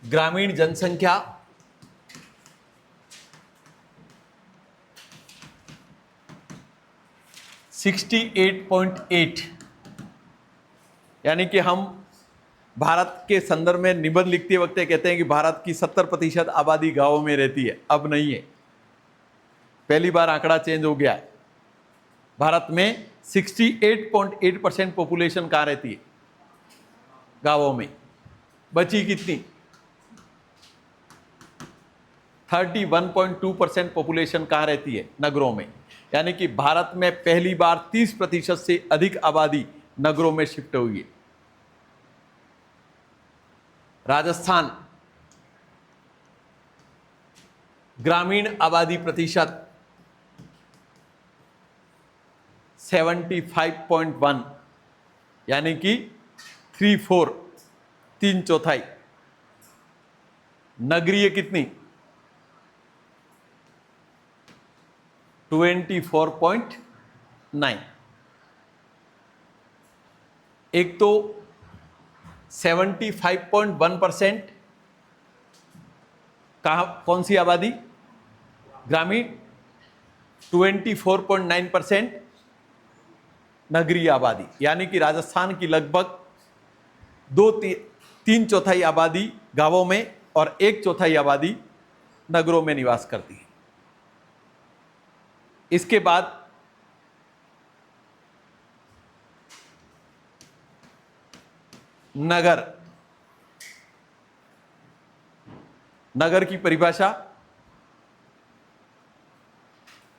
ग्रामीण जनसंख्या 68.8, यानी कि हम भारत के संदर्भ में निबंध लिखते वक्त कहते हैं कि भारत की 70% आबादी गांवों में रहती है। अब नहीं है, पहली बार आंकड़ा चेंज हो गया है। भारत में 68.8% पॉपुलेशन कहाँ रहती है? गांवों में। बची कितनी? 31.2% पॉपुलेशन कहाँ रहती है? नगरों में। यानी कि भारत में पहली बार 30% से अधिक आबादी नगरों में शिफ्ट हुई है। राजस्थान ग्रामीण आबादी प्रतिशत 75.1, यानी कि 3/4, 3/4। नगरीय कितनी? 24.9। एक तो 75.1% कहाँ, कौन सी आबादी? ग्रामीण। 24.9% नगरीय आबादी, यानी कि राजस्थान की लगभग 3/4 आबादी गांवों में और 1/4 आबादी नगरों में निवास करती है। इसके बाद नगर। नगर की परिभाषा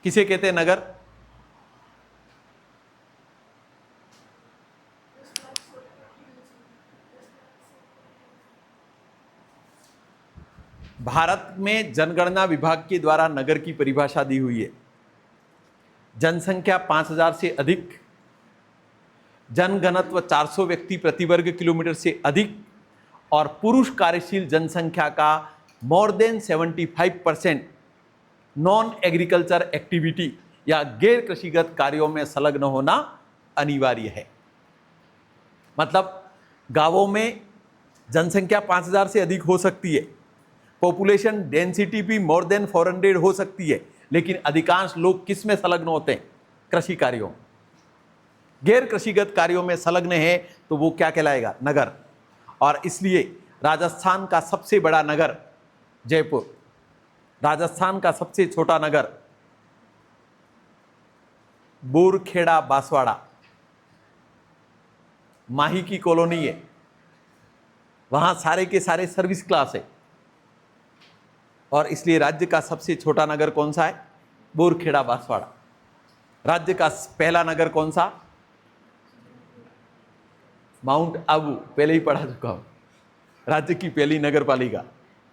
किसे कहते हैं? नगर भारत में जनगणना विभाग के द्वारा नगर की परिभाषा दी हुई है। जनसंख्या 5000 से अधिक, जनघनत्व 400 व्यक्ति प्रति वर्ग किलोमीटर से अधिक और पुरुष कार्यशील जनसंख्या का more than 75% non agriculture activity या गैर कृषिगत कार्यों में संलग्न होना अनिवार्य है। मतलब गांवों में जनसंख्या 5000 से अधिक हो सकती है, पॉपुलेशन डेंसिटी भी मोर देन 400 हो सकती है, लेकिन अधिकांश लोग किस में संलग्न होते हैं? कृषि कार्यों। गैर कृषिगत कार्यों में संलग्न है तो वो क्या कहलाएगा? नगर। और इसलिए राजस्थान का सबसे बड़ा नगर जयपुर, राजस्थान का सबसे छोटा नगर बोरखेड़ा बांसवाड़ा, माही की कॉलोनी है, वहां सारे के सारे सर्विस क्लास है, और इसलिए राज्य का सबसे छोटा नगर कौन सा है? बोरखेड़ा बांसवाड़ा। राज्य का पहला नगर कौन सा? माउंट आबू, पहले ही पढ़ा चुका हूं। राज्य की पहली नगर पालिका,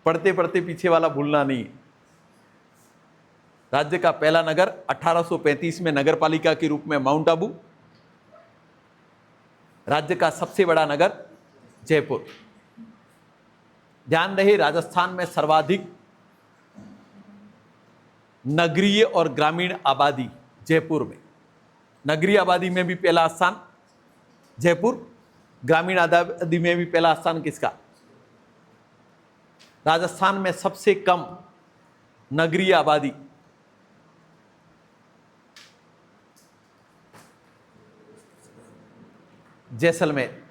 पढ़ते पढ़ते पीछे वाला भूलना नहीं है। राज्य का पहला नगर 1835 में नगर पालिका के रूप में माउंट आबू। राज्य का सबसे बड़ा नगर जयपुर। ध्यान रहे, राजस्थान में सर्वाधिक नगरीय और ग्रामीण आबादी जयपुर में। नगरीय आबादी में भी पहला स्थान जयपुर, ग्रामीण आबादी में भी पहला स्थान किसका? राजस्थान में सबसे कम नगरीय आबादी जैसलमेर,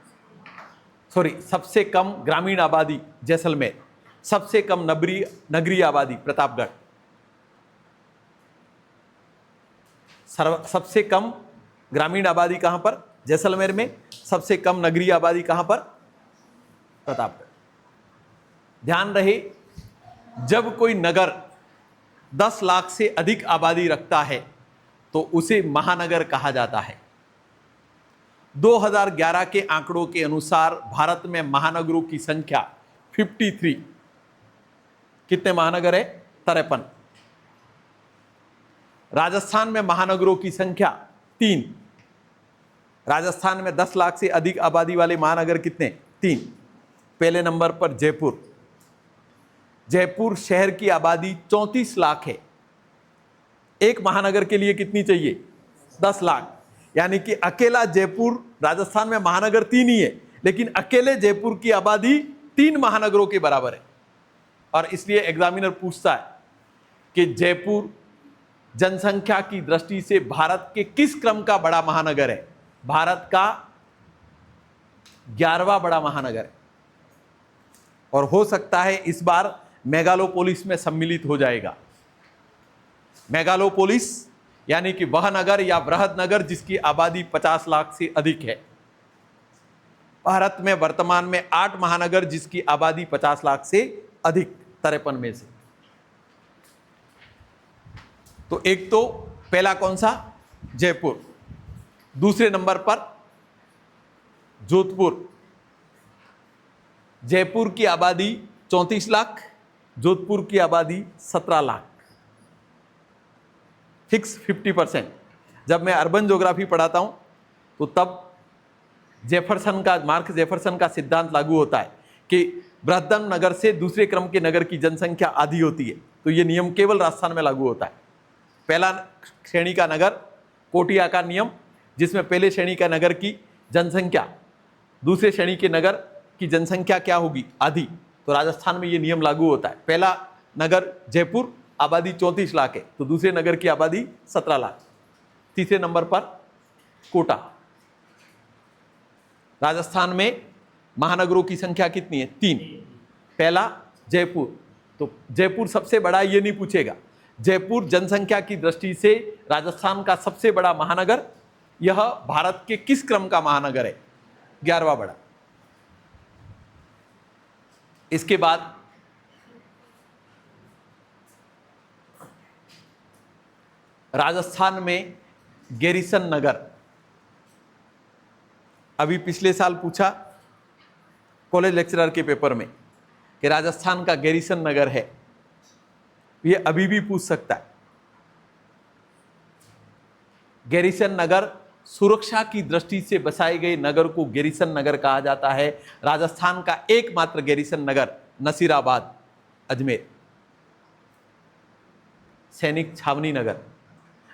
सबसे कम ग्रामीण आबादी जैसलमेर, सबसे कम नगरीय आबादी प्रतापगढ़, सबसे कम ग्रामीण आबादी कहां पर? जैसलमेर में। सबसे कम नगरीय आबादी कहां पर? प्रतापगढ़। ध्यान रहे, जब कोई नगर 10 लाख से अधिक आबादी रखता है तो उसे महानगर कहा जाता है। 2011 के आंकड़ों के अनुसार भारत में महानगरों की संख्या 53। कितने महानगर है? 53। राजस्थान में महानगरों की संख्या 3। राजस्थान में 10 लाख से अधिक आबादी वाले महानगर कितने? 3। पहले नंबर पर जयपुर। जयपुर शहर की आबादी 34 लाख है। एक महानगर के लिए कितनी चाहिए? 10 लाख। यानी कि अकेला जयपुर, राजस्थान में महानगर 3 ही है, लेकिन अकेले जयपुर की आबादी 3 महानगरों के बराबर है। और इसलिए एग्जामिनर पूछता है कि जयपुर जनसंख्या की दृष्टि से भारत के किस क्रम का बड़ा महानगर है? भारत का 11वां बड़ा महानगर है, और हो सकता है इस बार मेगालोपोलिस में सम्मिलित हो जाएगा। मेगालोपोलिस यानी कि वह नगर या बृहद नगर जिसकी आबादी 50 लाख से अधिक है। भारत में वर्तमान में 8 महानगर जिसकी आबादी 50 लाख से अधिक, 53 में से। तो एक तो पहला कौन सा? जयपुर। दूसरे नंबर पर जोधपुर। जयपुर की आबादी 34 लाख, जोधपुर की आबादी 17 लाख। फिक्स 50%। जब मैं अर्बन ज्योग्राफी पढ़ाता हूं तो तब मार्क जेफरसन का सिद्धांत लागू होता है कि बृहत्तम नगर से दूसरे क्रम के नगर की जनसंख्या आधी होती है। तो यह नियम केवल राजस्थान में लागू होता है। पहला श्रेणी का नगर, कोटिया का नियम, जिसमें पहले श्रेणी का नगर की जनसंख्या दूसरे श्रेणी के नगर की जनसंख्या क्या होगी? आधी। तो राजस्थान में यह नियम लागू होता है। पहला नगर जयपुर, आबादी 34 लाख है, तो दूसरे नगर की आबादी 17 लाख। तीसरे नंबर पर कोटा। राजस्थान में महानगरों की संख्या कितनी है? 3। पहला जयपुर। तो जयपुर सबसे बड़ा ये नहीं पूछेगा। जयपुर जनसंख्या की दृष्टि से राजस्थान का सबसे बड़ा महानगर, यह भारत के किस क्रम का महानगर है? 11वां बड़ा। इसके बाद राजस्थान में गैरिसन नगर। अभी पिछले साल पूछा कॉलेज लेक्चरर के पेपर में कि राजस्थान का गैरिसन नगर है? ये अभी भी पूछ सकता है। गैरिसन नगर, सुरक्षा की दृष्टि से बसाए गए नगर को गैरिसन नगर कहा जाता है। राजस्थान का एकमात्र गैरिसन नगर नसीराबाद, अजमेर, सैनिक छावनी नगर।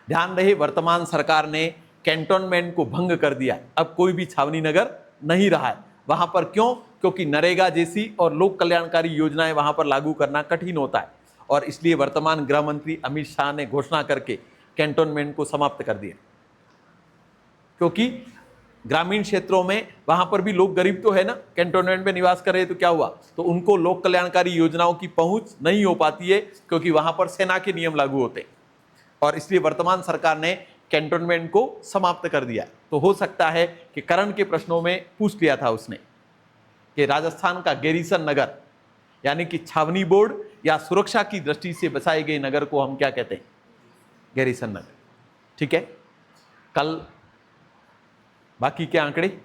ध्यान रहे, वर्तमान सरकार ने कैंटोनमेंट को भंग कर दिया है। अब कोई भी छावनी नगर नहीं रहा है वहां पर। क्यों? क्योंकि नरेगा जैसी और लोक कल्याणकारी योजनाएं वहां पर लागू करना कठिन होता है, और इसलिए वर्तमान गृह मंत्री अमित शाह ने घोषणा करके कैंटोनमेंट को समाप्त कर दिया। क्योंकि ग्रामीण क्षेत्रों में वहां पर भी लोग गरीब तो है ना, कैंटोनमेंट में निवास कर रहे, तो क्या हुआ? तो उनको लोक कल्याणकारी योजनाओं की पहुंच नहीं हो पाती है, क्योंकि वहां पर सेना के नियम लागू होते हैं, और इसलिए वर्तमान सरकार ने कैंटोनमेंट को समाप्त कर दिया। तो हो सकता है कि करण के प्रश्नों में पूछ लिया था उसने कि राजस्थान का गैरिसन नगर, यानी कि छावनी बोर्ड या सुरक्षा की दृष्टि से बसाए गए नगर को हम क्या कहते हैं? गैरिसन नगर। ठीक है, कल बाकी के आंकड़े